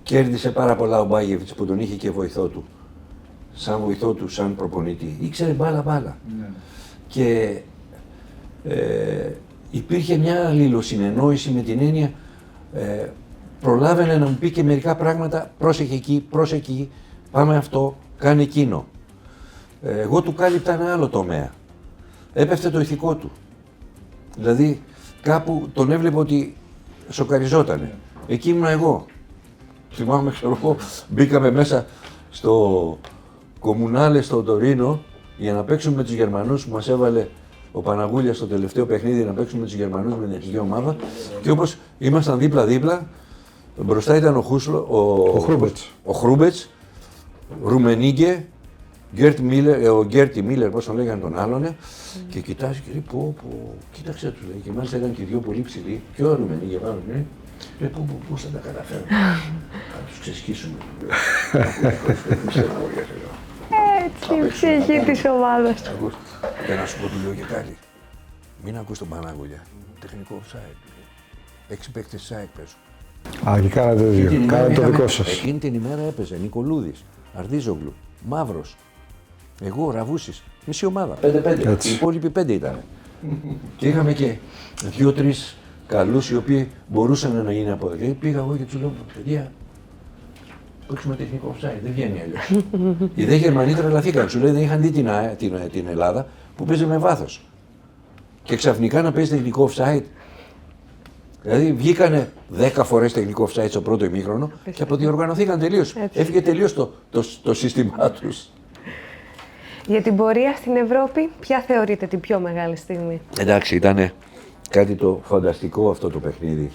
κέρδισε πάρα πολλά ο Μπάγεβιτς που τον είχε και βοηθό του. Σαν βοηθό του, σαν προπονητή. Ήξερε μπάλα. Ναι. Και υπήρχε μια αλληλοσυνεννόηση με την έννοια προλάβαινε να μου πει και μερικά πράγματα, πρόσεχε εκεί, πάμε αυτό, κάνε εκείνο. Εγώ του κάλυπτα ένα άλλο τομέα. Έπεφτε το ηθικό του. Δηλαδή κάπου τον έβλεπε ότι σοκαριζότανε. Εκεί ήμουν εγώ. Θυμάμαι, ξέρω εγώ, μπήκαμε μέσα στο Κομμουνάλε στο Τωρίνο για να παίξουμε με τους Γερμανούς που μας έβαλε ο Παναγούλιας στο τελευταίο παιχνίδι να παίξουμε με τους Γερμανούς με την εθνική ομάδα. Και όπως ήμασταν δίπλα-δίπλα, μπροστά ήταν ο Χρούμπετς, Ρουμενίγκε, ο Γκέρτι Μίλερ, πώς τον λέγανε τον άλλον, και κοιτάζει και λέει κοίταξε τους λέει. Και μάλιστα ήταν και 2 πολύ ψηλοί, και ο Ρουμενίγκε πάνω λέει. Λέει πώς θα τα καταφέρουμε, θα τους ξεσκίσουμε. Έτσι, η ψυχή της ομάδας. Και να σου πω, του λέω και κάτι. Μην ακούς τον Πανάγουλια. Τεχνικό offside. 6 παίκτες offside παίζουν. Α, και κάνατε το δικό σας. Εκείνη την ημέρα έπαιζε Νικολούδης, Αρδίζογλου, Μαύρος, εγώ, Ραβούσης, μισή ομάδα. 5-5. Οι υπόλοιποι 5 ήταν. Και είχαμε και 2-3 καλούς οι οποίοι μπορούσαν να είναι από εδώ. Πήγα εγώ και τους λέω, παιδιά, παίξουμε τεχνικό offside, δεν βγαίνει αλλιώς. Οι δε Γερμανοί τρελαθήκαν, σου λέει δεν είχαν δει την Ελλάδα που παίζει με βάθος. Και ξαφνικά να παίζει τεχνικό offside. Δηλαδή βγήκανε 10 φορές τεχνικό offside στο πρώτο ημίχρονο και αποδιοργανωθήκαν τελείως. Έφυγε τελείως το σύστημά τους. Για την πορεία στην Ευρώπη, ποια θεωρείτε την πιο μεγάλη στιγμή? Εντάξει, ήταν κάτι το φανταστικό αυτό το παιχνίδι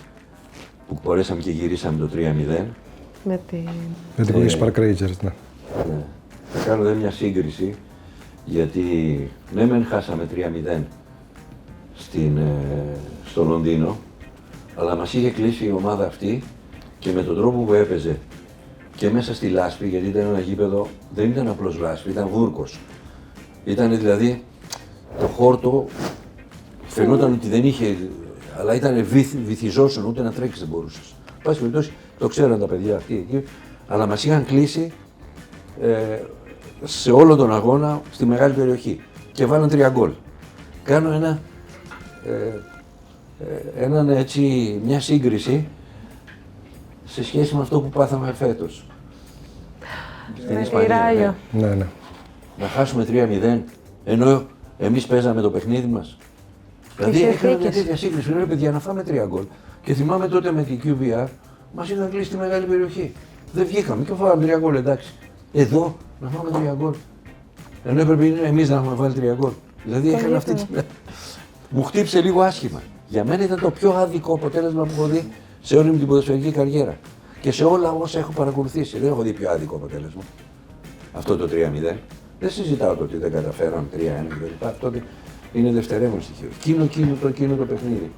που μπορέσαμε και γυρίσαμε το 3-0. Με την Queen's Park Rangers, ναι. Θα κάνω μια σύγκριση, γιατί ναι μεν χάσαμε 3-0 στο Λονδίνο, αλλά μας είχε κλείσει η ομάδα αυτή και με τον τρόπο που έπαιζε και μέσα στη λάσπη, γιατί ήταν ένα γήπεδο, δεν ήταν απλώς λάσπη, ήταν βούρκος. Ήταν δηλαδή το χόρτο, φαινόταν ότι δεν είχε, αλλά ήταν βυθιζόσουν, ούτε να τρέξεις δεν μπορούσες. Πάση περιπτώσει, το ξέραν τα παιδιά αυτοί εκεί, αλλά μας είχαν κλείσει σε όλο τον αγώνα στη μεγάλη περιοχή και βάλαν 3 γκολ. Κάνω μια σύγκριση σε σχέση με αυτό που πάθαμε φέτος. Στην Ισπανία. Ναι. Να χάσουμε 3-0, ενώ εμείς παίζαμε το παιχνίδι μας. Δηλαδή έκανα μια τέτοια σύγκριση, λέω παιδιά να φάμε 3 γκολ. Και θυμάμαι τότε με την QVR μας είχαν κλείσει τη μεγάλη περιοχή. Δεν βγήκαμε και φάγαμε 3 γκολ, εντάξει. Εδώ να φάμε 3 γκολ. Ενώ έπρεπε εμείς να έχουμε βάλει 3 γκολ. Δηλαδή έκανα αυτή τη. Μου χτύπησε λίγο άσχημα. Για μένα ήταν το πιο άδικο αποτέλεσμα που έχω δει σε όλη μου την ποδοσφαιρική καριέρα. Και σε όλα όσα έχω παρακολουθήσει. Δεν έχω δει πιο άδικο αποτέλεσμα. Αυτό το 3-0. Δεν συζητάω το ότι δεν καταφέραμε 3-1 κλπ. Αυτό είναι δευτερεύον στοιχείο. Εκείνο το παιχνίδι.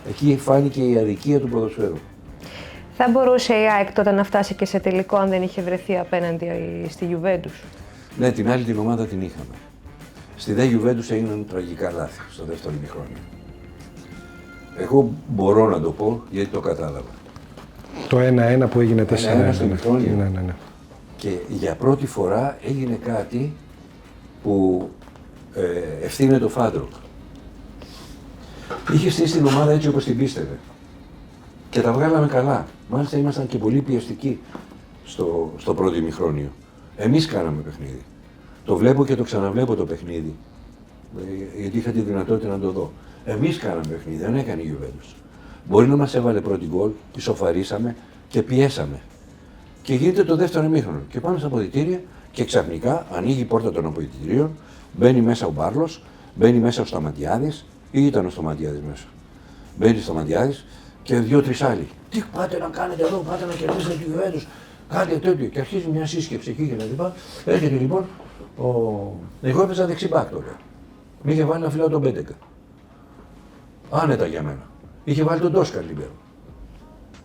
Εκεί φάνηκε η αδικία του ποδοσφαίρου. Θα μπορούσε η ΑΕΚ τότε να φτάσει και σε τελικό αν δεν είχε βρεθεί απέναντι στη Juventus? Ναι, την άλλη την ομάδα την είχαμε. Στη δε Juventus έγιναν τραγικά λάθη στο δεύτερο ημιχρόνιο. Εγώ μπορώ να το πω γιατί το κατάλαβα. Το 1-1 που έγινε 4-1. 1-1 στο ημιχρόνιο. Ναι. Και για πρώτη φορά έγινε κάτι που ευθύνεται ο Φάντροκ. Είχε στήσει την ομάδα έτσι όπως την πίστευε. Και τα βγάλαμε καλά. Μάλιστα ήμασταν και πολύ πιεστικοί στο πρώτο ημιχρόνιο. Εμείς κάναμε παιχνίδι. Το βλέπω και το ξαναβλέπω το παιχνίδι. Γιατί είχα τη δυνατότητα να το δω. Εμείς κάναμε παιχνίδι, δεν έκανε η Juventus. Μπορεί να μας έβαλε πρώτη γκολ, ισοφαρίσαμε και πιέσαμε. Και γίνεται το δεύτερο ημίχρονο. Και πάμε στα αποδυτήρια και ξαφνικά ανοίγει η πόρτα των αποδυτηρίων, μπαίνει μέσα ο Μπάρλος, μπαίνει μέσα ο Σταματιάδης, ή ήταν ο Σταματιάδης μέσα. Μπαίνει ο Σταματιάδης και 2-3 άλλοι. Τι πάτε να κάνετε εδώ, πάτε να κερδίσετε τη Juventus, κάτι τέτοιο. Και αρχίζει μια σύσκεψη εκεί και τα λοιπά. Έρχεται λοιπόν, εγώ έπαιζα δεξιμπάκ τότε. Μ' είχε βάλει να φυλάω τον Μπέντεκα. Άνετα για μένα. Είχε βάλει τον Ντόσκα λιμπέρο.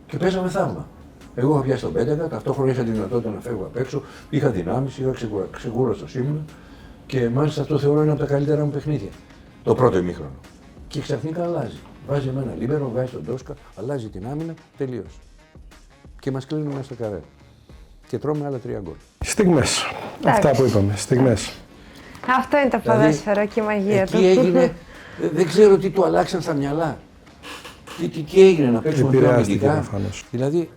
Και παίζαμε θαύμα. Εγώ είχα πιάσει τον Μπέντεκα, ταυτόχρονα είχα τη δυνατότητα να φεύγω απ' έξω, είχα δυνάμεις, είχα ξεκούραστο ήμουν και μάλιστα αυτό θεωρώ είναι από τα καλύτερα μου παιχνίδια. Το πρώτο ημίχρονο. Και ξαφνικά αλλάζει. Βάζει εμένα λίμπερο, βγάζει τον Ντόσκα, αλλάζει την άμυνα, τελείωσε. Και μας κλείνουν μέσα στο καρέ. Και τρώμε άλλα 3 γκολ. Στιγμές. Αυτά που είπαμε. Στιγμές. Αυτό είναι το ποδόσφαιρο και η μαγεία του. Εκεί έγινε, δεν ξέρω τι του αλλάξαν στα μυαλά. Τι έγινε να παίξουμε πιο αμυντικά. Δηλαδή,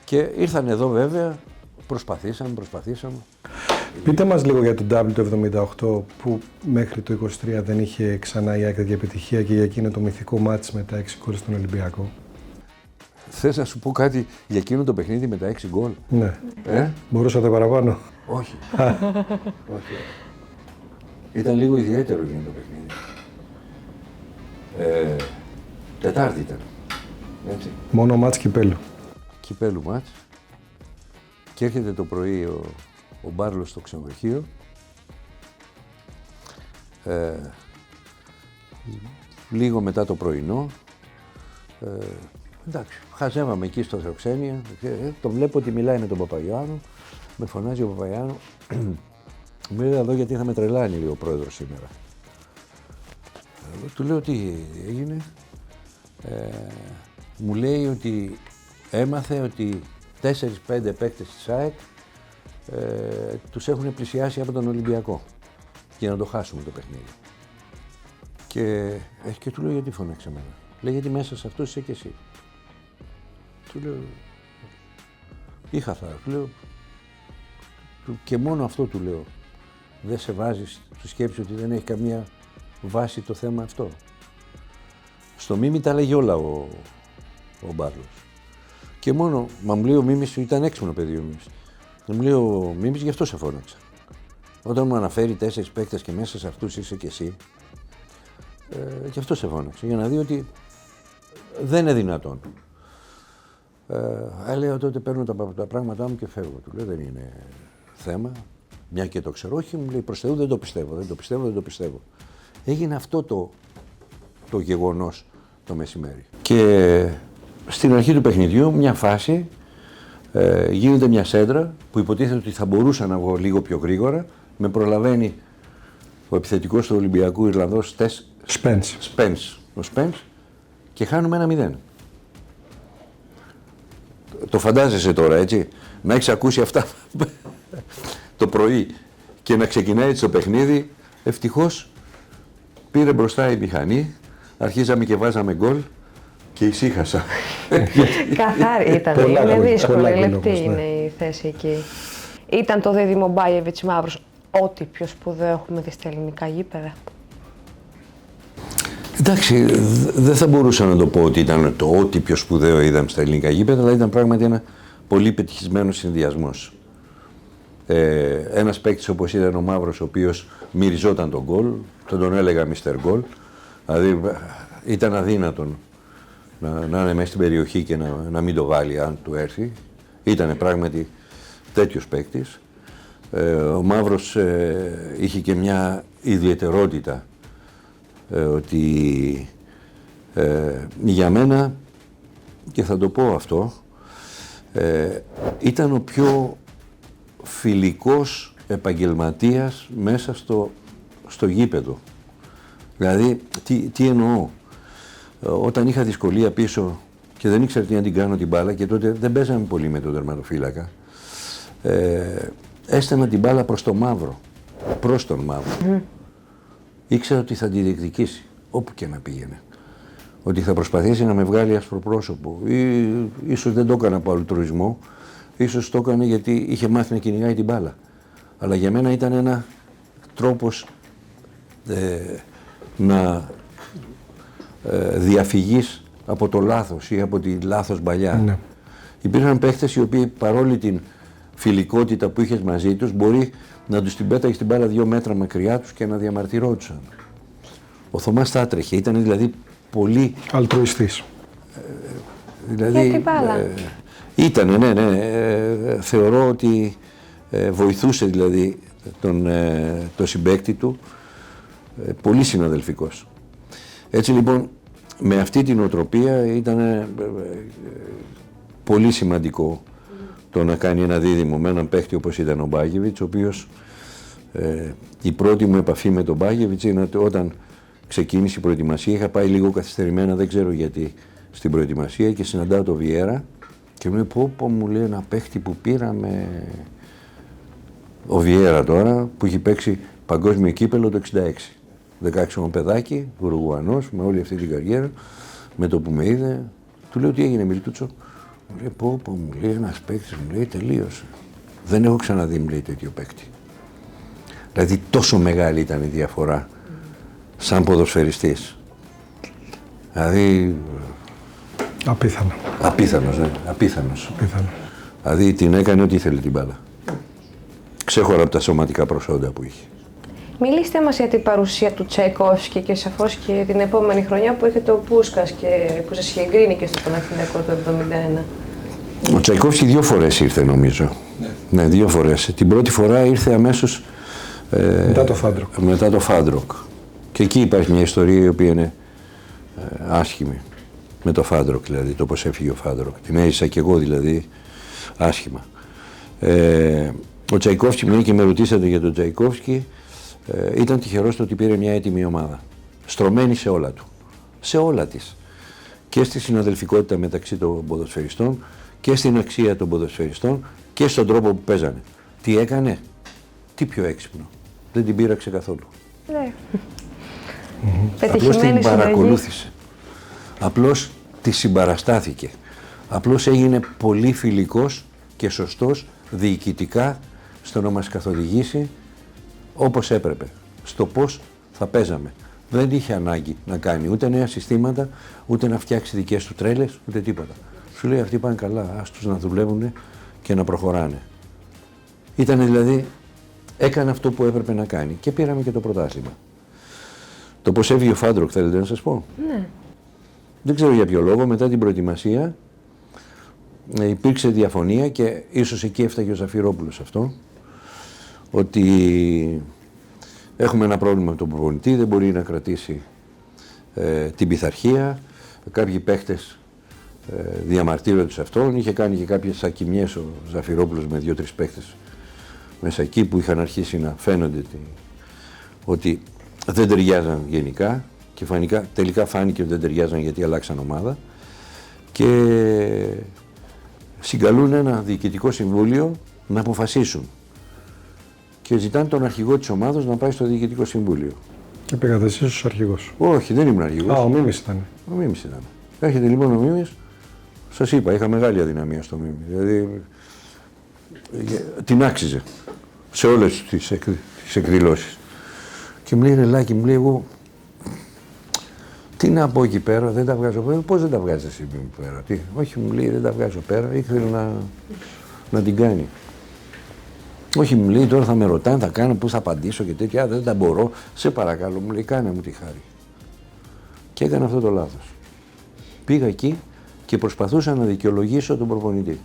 και ήρθαν εδώ βέβαια, προσπαθήσαμε. Πείτε μας λίγο για τον Double του 78 που μέχρι το 23 δεν είχε ξανά η ΑΕΚ τέτοια επιτυχία και για εκείνο το μυθικό μάτς με τα 6 γκολ στον Ολυμπιακό. Θες να σου πω κάτι για εκείνο το παιχνίδι με τα 6 γκολ? Ναι. Μπορούσατε παραπάνω? Όχι. Όχι. Ήταν λίγο ιδιαίτερο εκείνο το παιχνίδι. Τετάρτη ήταν. Έτσι. Μόνο μάτς κυπέλου. Κυπέλου μάτς. Και έρχεται το πρωί ο Μπάρλος στο ξενοδοχείο. Λίγο μετά το πρωινό. Εντάξει, χαζεύαμε εκεί στο Θεοξένια. Το βλέπω ότι μιλάει με τον Παπαγιάννου. Με φωνάζει ο Παπαγιάννου. Μου λέει εδώ γιατί θα με τρελάνει, λέει ο πρόεδρος σήμερα. Του λέω τι έγινε. Μου λέει ότι έμαθε ότι 4-5 παίκτες της ΑΕΚ τους έχουν πλησιάσει από τον Ολυμπιακό για να το χάσουμε το παιχνίδι. Και του λέω γιατί φωνάξε εμένα. Λέει γιατί μέσα σε αυτούς είσαι και εσύ. Του λέω είχα θάρρος. Του λέω και μόνο αυτό του λέω. Δεν σε βάζεις στη σκέψη ότι δεν έχει καμία βάση το θέμα αυτό. Στο Μίμη τα λέγει όλα ο Μπάρλος. Και μόνο, μα μου λέει ο Μίμης, ήταν έξυπνο παιδί ο Μίμης. Μου λέει ο Μίμης, γι' αυτό σε φώναξα. Όταν μου αναφέρει 4 παίκτες και μέσα σε αυτούς είσαι και εσύ, γι' αυτό σε φώναξα. Για να δει ότι δεν είναι δυνατόν. Λέω τότε παίρνω τα πράγματά μου και φεύγω. Του λέω δεν είναι θέμα. Μια και το ξέρω, όχι, μου λέει προς Θεού δεν το πιστεύω. Έγινε αυτό το γεγονός το μεσημέρι. Και στην αρχή του παιχνιδιού, μια φάση, γίνεται μια σέντρα που υποτίθεται ότι θα μπορούσα να βγω λίγο πιο γρήγορα. Με προλαβαίνει ο επιθετικός του Ολυμπιακού Ιρλανδός Σπένς και χάνουμε 1-0. Το φαντάζεσαι τώρα, έτσι, να έχεις ακούσει αυτά το πρωί και να ξεκινάει έτσι το παιχνίδι. Ευτυχώς πήρε μπροστά η μηχανή, αρχίζαμε και βάζαμε γκολ και ησύχασα. Καθάρι ήταν, είναι δύσκολο, λεπτή είναι η θέση εκεί. Ήταν το δίδυμο Μπάιεβιτς Μαύρος ό,τι πιο σπουδαίο έχουμε δει στα ελληνικά γήπεδα? Εντάξει, δεν θα μπορούσα να το πω ότι ήταν το ό,τι πιο σπουδαίο είδαμε στα ελληνικά γήπεδα, αλλά ήταν πράγματι ένα πολύ πετυχισμένος συνδυασμός. Ένας παίκτης όπως ήταν ο Μαύρος, ο οποίος μυριζόταν τον γκολ, τον έλεγα Mr. Goal, δηλαδή ήταν αδύνατον να είναι μέσα στην περιοχή και να μην το βάλει αν του έρθει. Ήτανε πράγματι τέτοιος παίκτης. Ο Μαύρος είχε και μια ιδιαιτερότητα ότι για μένα, και θα το πω αυτό, ήταν ο πιο φιλικός επαγγελματίας μέσα στο γήπεδο. Δηλαδή, τι εννοώ. Όταν είχα δυσκολία πίσω και δεν ήξερα τι να την κάνω την μπάλα, και τότε δεν παίζαμε πολύ με τον τερματοφύλακα, έστελνα την μπάλα προς τον Μαύρο, προς τον Μαύρο. Ήξερα ότι θα τη διεκδικήσει, όπου και να πήγαινε. Ότι θα προσπαθήσει να με βγάλει ασπροπρόσωπο. Ίσως δεν το έκανε από αλτρουισμό, ίσως το έκανε γιατί είχε μάθει να κυνηγάει την μπάλα. Αλλά για μένα ήταν ένα τρόπος να διαφυγείς από το λάθος ή από τη λάθος παλιά. Ναι. Υπήρχαν παίχτες οι οποίοι, παρόλη την φιλικότητα που είχες μαζί τους, μπορεί να τους την πέταγες την μπάλα 2 μέτρα μακριά τους και να διαμαρτυρόντουσαν. Ο Θωμάς τα έτρεχε, ήταν δηλαδή πολύ... Αλτρουιστής. Δηλαδή, για την μπάλα. Ήτανε, ναι. Θεωρώ ότι βοηθούσε δηλαδή το συμπαίκτη του, πολύ συναδελφικός. Έτσι λοιπόν, με αυτή την οτροπία ήταν πολύ σημαντικό το να κάνει ένα δίδυμο με έναν παίχτη όπως ήταν ο Μπάγεβιτς, ο οποίος η πρώτη μου επαφή με τον Μπάγεβιτς είναι ότι όταν ξεκίνησε η προετοιμασία, είχα πάει λίγο καθυστερημένα, δεν ξέρω γιατί, στην προετοιμασία και συναντάω τον Βιέρα και μου λέει πω μου λέει ένα παίχτη που πήραμε, ο Βιέρα τώρα, που έχει παίξει παγκόσμιο κύπελο το 66. 16 παιδάκι, Ουρουγουανός, με όλη αυτή την καριέρα, με το που με είδε, του λέω τι έγινε Μιλτούτσο. Μου λέει μου λέει ένας παίκτης, μου λέει τελείωσε. Δεν έχω ξαναδεί, μου λέει, τέτοιο παίκτη. Δηλαδή τόσο μεγάλη ήταν η διαφορά σαν ποδοσφαιριστής. Δηλαδή... Απίθανος, ναι. Απίθανος. Δηλαδή την έκανε ό,τι ήθελε την μπάλα. Ξέχωρα από τα σωματικά προσόντα που είχε. Μιλήστε μας για την παρουσία του Τσαϊκόφσκι και σαφώς και την επόμενη χρονιά που έχετε ο Πούσκας και που σας είχε εγκρίνει και στο Παναθηναϊκό το 1971. Ο Τσαϊκόφσκι 2 φορές ήρθε νομίζω. Ναι, 2 φορές. Την πρώτη φορά ήρθε αμέσως μετά το Φάντροκ. Και εκεί υπάρχει μια ιστορία η οποία είναι άσχημη. Με το Φάντροκ δηλαδή, το πώς έφυγε ο Φάντροκ. Την έζησα κι εγώ δηλαδή άσχημα. Ο Τσαϊκόφσκι, μου και με ρωτήσατε για τον Τσαϊκόφσκι, ήταν τυχερός το ότι πήρε μια έτοιμη ομάδα. Στρωμένη σε όλα του. Σε όλα της. Και στη συναδελφικότητα μεταξύ των ποδοσφαιριστών και στην αξία των ποδοσφαιριστών και στον τρόπο που παίζανε. Τι έκανε, τι πιο έξυπνο. Δεν την πείραξε καθόλου. Ναι. Απλώς την παρακολούθησε. Απλώς τη συμπαραστάθηκε. Απλώς έγινε πολύ φιλικός και σωστός διοικητικά στο να μας καθοδηγήσει όπως έπρεπε, στο πώς θα παίζαμε. Δεν είχε ανάγκη να κάνει ούτε νέα συστήματα, ούτε να φτιάξει δικές του τρέλες, ούτε τίποτα. Σου λέει αυτοί πάνε καλά, ας τους να δουλεύουν και να προχωράνε. Ήτανε δηλαδή, έκανε αυτό που έπρεπε να κάνει και πήραμε και το πρωτάθλημα. Το πώς έφυγε ο Φάντροκ θέλετε να σας πω. Ναι. Δεν ξέρω για ποιο λόγο, μετά την προετοιμασία υπήρξε διαφωνία και ίσως εκεί έφταγε ο Ζαφυρόπουλος αυτό, ότι έχουμε ένα πρόβλημα με τον προπονητή, δεν μπορεί να κρατήσει την πειθαρχία, κάποιοι παίχτες διαμαρτύρονται σε αυτόν, είχε κάνει και κάποιες ακιμιές ο Ζαφυρόπουλος με 2-3 παίχτες μέσα εκεί που είχαν αρχίσει να φαίνονται ότι δεν ταιριάζαν γενικά και τελικά φάνηκε ότι δεν ταιριάζαν γιατί αλλάξαν ομάδα και συγκαλούν ένα διοικητικό συμβούλιο να αποφασίσουν και ζητάνε τον αρχηγό της ομάδας να πάει στο διοικητικό συμβούλιο. Και πήγατε εσείς ως αρχηγός. Όχι, δεν ήμουν αρχηγός. Ο Μίμης ήταν. Ο Μίμης ήταν. Έρχεται λοιπόν ο Μίμης, σας είπα, είχα μεγάλη αδυναμία στο Μίμη. Δηλαδή την άξιζε σε όλες τις εκδηλώσεις. Και μου λέει Ρελάκη, μου λέει εγώ, τι να πω εκεί πέρα, δεν τα βγάζω πέρα. Πώς δεν τα βγάζεις εσύ πέρα, τι, όχι μου λέει δεν τα βγάζω πέρα, ήθελε να την κάνει. Όχι μου λέει τώρα θα με ρωτάνε, θα κάνω, πού θα απαντήσω και τέτοια, δεν τα μπορώ, σε παρακαλώ μου λέει κάνε μου τη χάρη. Και έκανα αυτό το λάθος. Πήγα εκεί και προσπαθούσα να δικαιολογήσω τον προπονητή.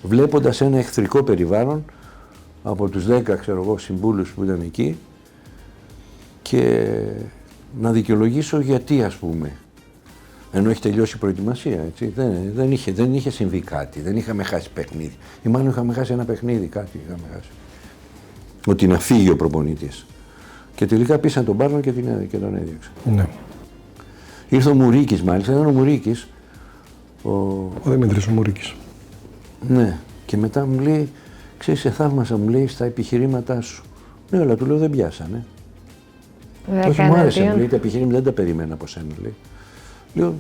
Βλέποντας ένα εχθρικό περιβάλλον από τους 10 συμβούλους που ήταν εκεί και να δικαιολογήσω γιατί, ας πούμε, ενώ έχει τελειώσει η προετοιμασία, έτσι, δεν είχε συμβεί κάτι, δεν είχαμε χάσει παιχνίδι. Ή μάλλον είχαμε χάσει ένα παιχνίδι, κάτι είχαμε χάσει. Ότι να φύγει ο προπονητής. Και τελικά πήσα τον Πάρνο και τον έδιωξα. Ναι. Ήρθε ο Μουρίκης μάλιστα, ήταν ο Μουρίκης. Ο Δημήτρης ο Μουρίκης. Ναι, και μετά μου λέει, ξέρεις, σε θαύμασα, μου λέει, στα επιχειρήματά σου. Ναι, αλλά του λέω δεν πιάσανε. Όχι, μου άρεσε, μου λέει, τα επιχειρήματα δεν τα περίμενα από σένα, λέει. Λέω,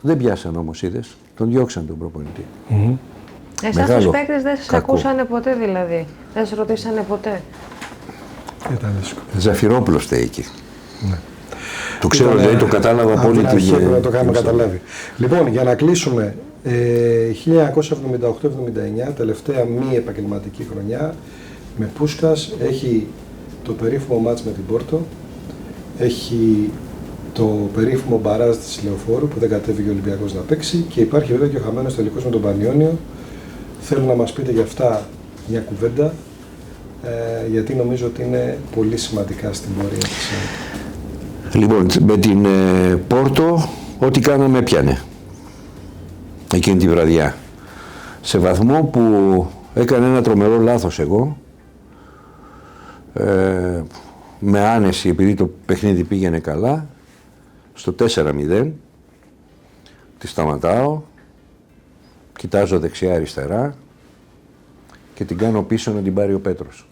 δεν πιάσαν όμως, είδες, τον διώξαν τον προπονητή. Εσάς τους παίκτες δεν σας ακούσανε ποτέ δηλαδή, δεν σας ρωτήσανε ποτέ. Ήταν δύσκολο. Ζαφυρόπουλος φταίει εκεί. Ναι. Το ξέρω, δηλαδή το κατάλαβα από όλη την... να το κάνουμε καταλάβει. Λοιπόν, για να κλείσουμε, 1978-79, τελευταία μη επαγγελματική χρονιά, με Πούσκας, έχει το περίφημο μάτς με την Πόρτο, έχει το περίφημο μπαράζ της Λεωφόρου που δεν κατέβηκε ο Ολυμπιακός να παίξει και υπάρχει βέβαια και ο χαμένος τελικός με τον Πανιόνιο. Θέλω να μας πείτε για αυτά μια κουβέντα, γιατί νομίζω ότι είναι πολύ σημαντικά στην πορεία της. Λοιπόν, με την Πόρτο, ό,τι κάναμε έπιανε εκείνη τη βραδιά. Σε βαθμό που έκανε ένα τρομερό λάθος εγώ, με άνεση, επειδή το παιχνίδι πήγαινε καλά, στο 4-0, τη σταματάω, κοιτάζω δεξιά-αριστερά και την κάνω πίσω να την πάρει ο Πέτρος.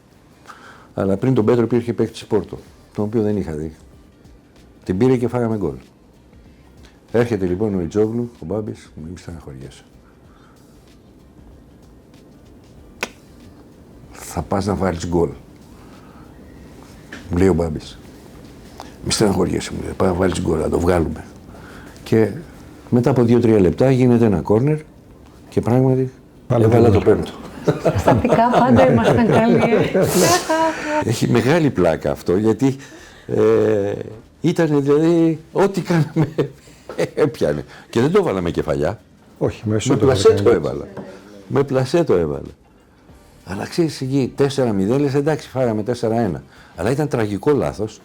Αλλά πριν τον Πέτρο υπήρχε παίκτης Πόρτο, τον οποίο δεν είχα δει. Την πήρε και φάγαμε γκολ. Έρχεται λοιπόν ο Ιτζόγλου, ο Μπάμπης, μου είπε στεναχωριέσαι. Θα πας να βάλεις γκολ. Μου λέει ο Μπάμπης. Μη στεναχωριέσαι, μου λέει, πάει να βάλεις γκολ, να το βγάλουμε. Και μετά από 2-3 λεπτά γίνεται ένα κόρνερ και πράγματι έβαλα το πέμπτο. Στατικά πάντα ήμασταν καλοί. Έχει μεγάλη πλάκα αυτό, γιατί ήταν δηλαδή ό,τι κάναμε έπιανε. Και δεν το έβαλα με κεφαλιά. Όχι, με πλασέ το έβαλα. Με πλασέ το έβαλα. Αλλά ξέρεις εκεί 4-0, λες εντάξει φάγαμε 4-1. Αλλά ήταν τραγικό λάθος,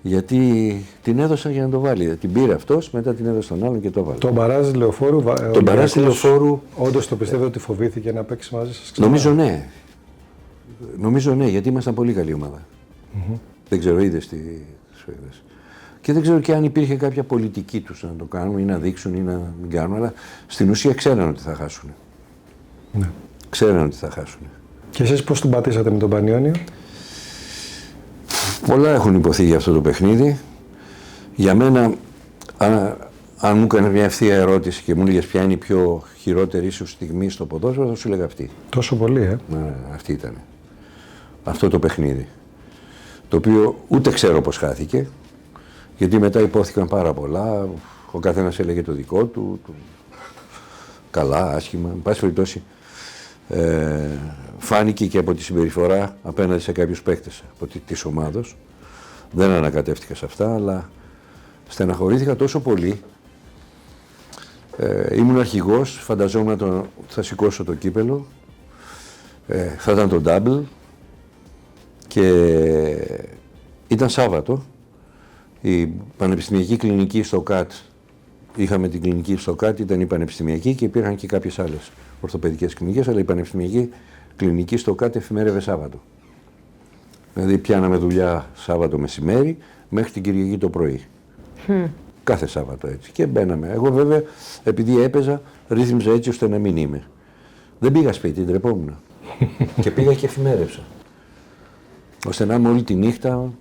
γιατί την έδωσαν για να το βάλει. Την πήρε αυτός, μετά την έδωσε τον άλλον και το έβαλε. Τον μπαράζ Λεωφόρου, τον μπαράζ Λεωφόρου. Όντως το πιστεύω ότι φοβήθηκε να παίξει μαζί σας? Νομίζω ναι. Νομίζω ναι, γιατί ήμασταν πολύ καλή ομάδα. Δεν ξέρω, είδες τι σου είδες. Και δεν ξέρω και αν υπήρχε κάποια πολιτική τους να το κάνουν ή να δείξουν ή να μην κάνουν, αλλά στην ουσία ξέραν ότι θα χάσουν. Ναι. Ξέραν ότι θα χάσουν. Και εσείς πώς τον πατήσατε με τον Πανιόνιο? Πολλά έχουν υποθεί για αυτό το παιχνίδι. Για μένα, αν μου έκανε μια ευθεία ερώτηση και μου έλεγες ποια είναι η πιο χειρότερη σου στιγμή στο ποδόσφαιρο, θα σου έλεγα αυτή. Τόσο πολύ, Ναι, αυτή ήταν. Αυτό το παιχνίδι. Το οποίο ούτε ξέρω πώς χάθηκε, γιατί μετά υπόθηκαν πάρα πολλά. Ο καθένας έλεγε το δικό του. Καλά, άσχημα. Εν πάση περιπτώσει, φάνηκε και από τη συμπεριφορά απέναντι σε κάποιους παίκτες της ομάδος. Δεν ανακατεύτηκα σε αυτά, αλλά στεναχωρήθηκα τόσο πολύ. Ήμουν αρχηγός, φανταζόμουν ότι θα σηκώσω το κύπελο, θα ήταν το double και ήταν Σάββατο. Η πανεπιστημιακή κλινική στο ΚΑΤ, είχαμε την κλινική στο ΚΑΤ, ήταν η πανεπιστημιακή και υπήρχαν και κάποιες άλλες ορθοπαιδικές κλινικές, αλλά η πανεπιστημιακή κλινική στο ΚΑΤ εφημέρευε Σάββατο. Δηλαδή πιάναμε δουλειά Σάββατο μεσημέρι μέχρι την Κυριακή το πρωί. Κάθε Σάββατο έτσι. Και μπαίναμε. Εγώ βέβαια, επειδή έπαιζα, ρύθμιζα έτσι ώστε να μην είμαι. Δεν πήγα σπίτι, ντρεπόμουν. Και πήγα και εφημέρευσα. Ώστε να είμαι όλη τη νύχτα,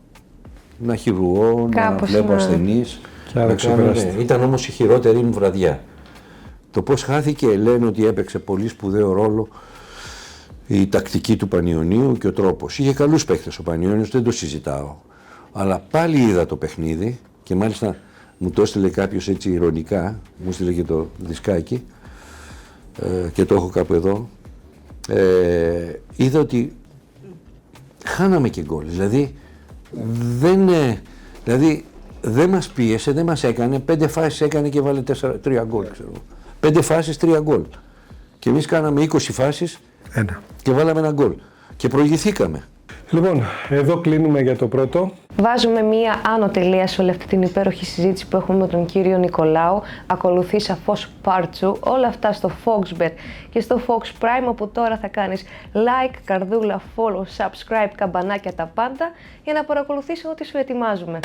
να χειρουργώ, να βλέπω ασθενείς. Ήταν όμως η χειρότερη μου βραδιά. Το πώς χάθηκε, λένε ότι έπαιξε πολύ σπουδαίο ρόλο η τακτική του Πανιωνίου και ο τρόπος. Είχε καλούς παίκτες ο Πανιώνιος, δεν το συζητάω. Αλλά πάλι είδα το παιχνίδι και μάλιστα μου το έστειλε κάποιος έτσι ειρωνικά, μου έστειλε και το δισκάκι και το έχω κάπου εδώ. Είδα ότι χάναμε και γκολ. Δηλαδή, δεν μας πίεσε, δεν μας έκανε. 5 φάσεις έκανε και βάλε 3 γκολ, ξέρω. 5 φάσεις, 3 γκολ. Και εμείς κάναμε 20 φάσεις και βάλαμε 1 γκολ. Και προηγηθήκαμε. Λοιπόν, εδώ κλείνουμε για το πρώτο. Βάζουμε μία άνω τελεία σε όλη αυτή την υπέροχη συζήτηση που έχουμε με τον κύριο Νικολάου. Ακολουθεί σαφώς part 2, όλα αυτά στο Foxbet και στο Fox Prime, όπου τώρα θα κάνεις like, καρδούλα, follow, subscribe, καμπανάκια, τα πάντα, για να παρακολουθείς ό,τι σου ετοιμάζουμε.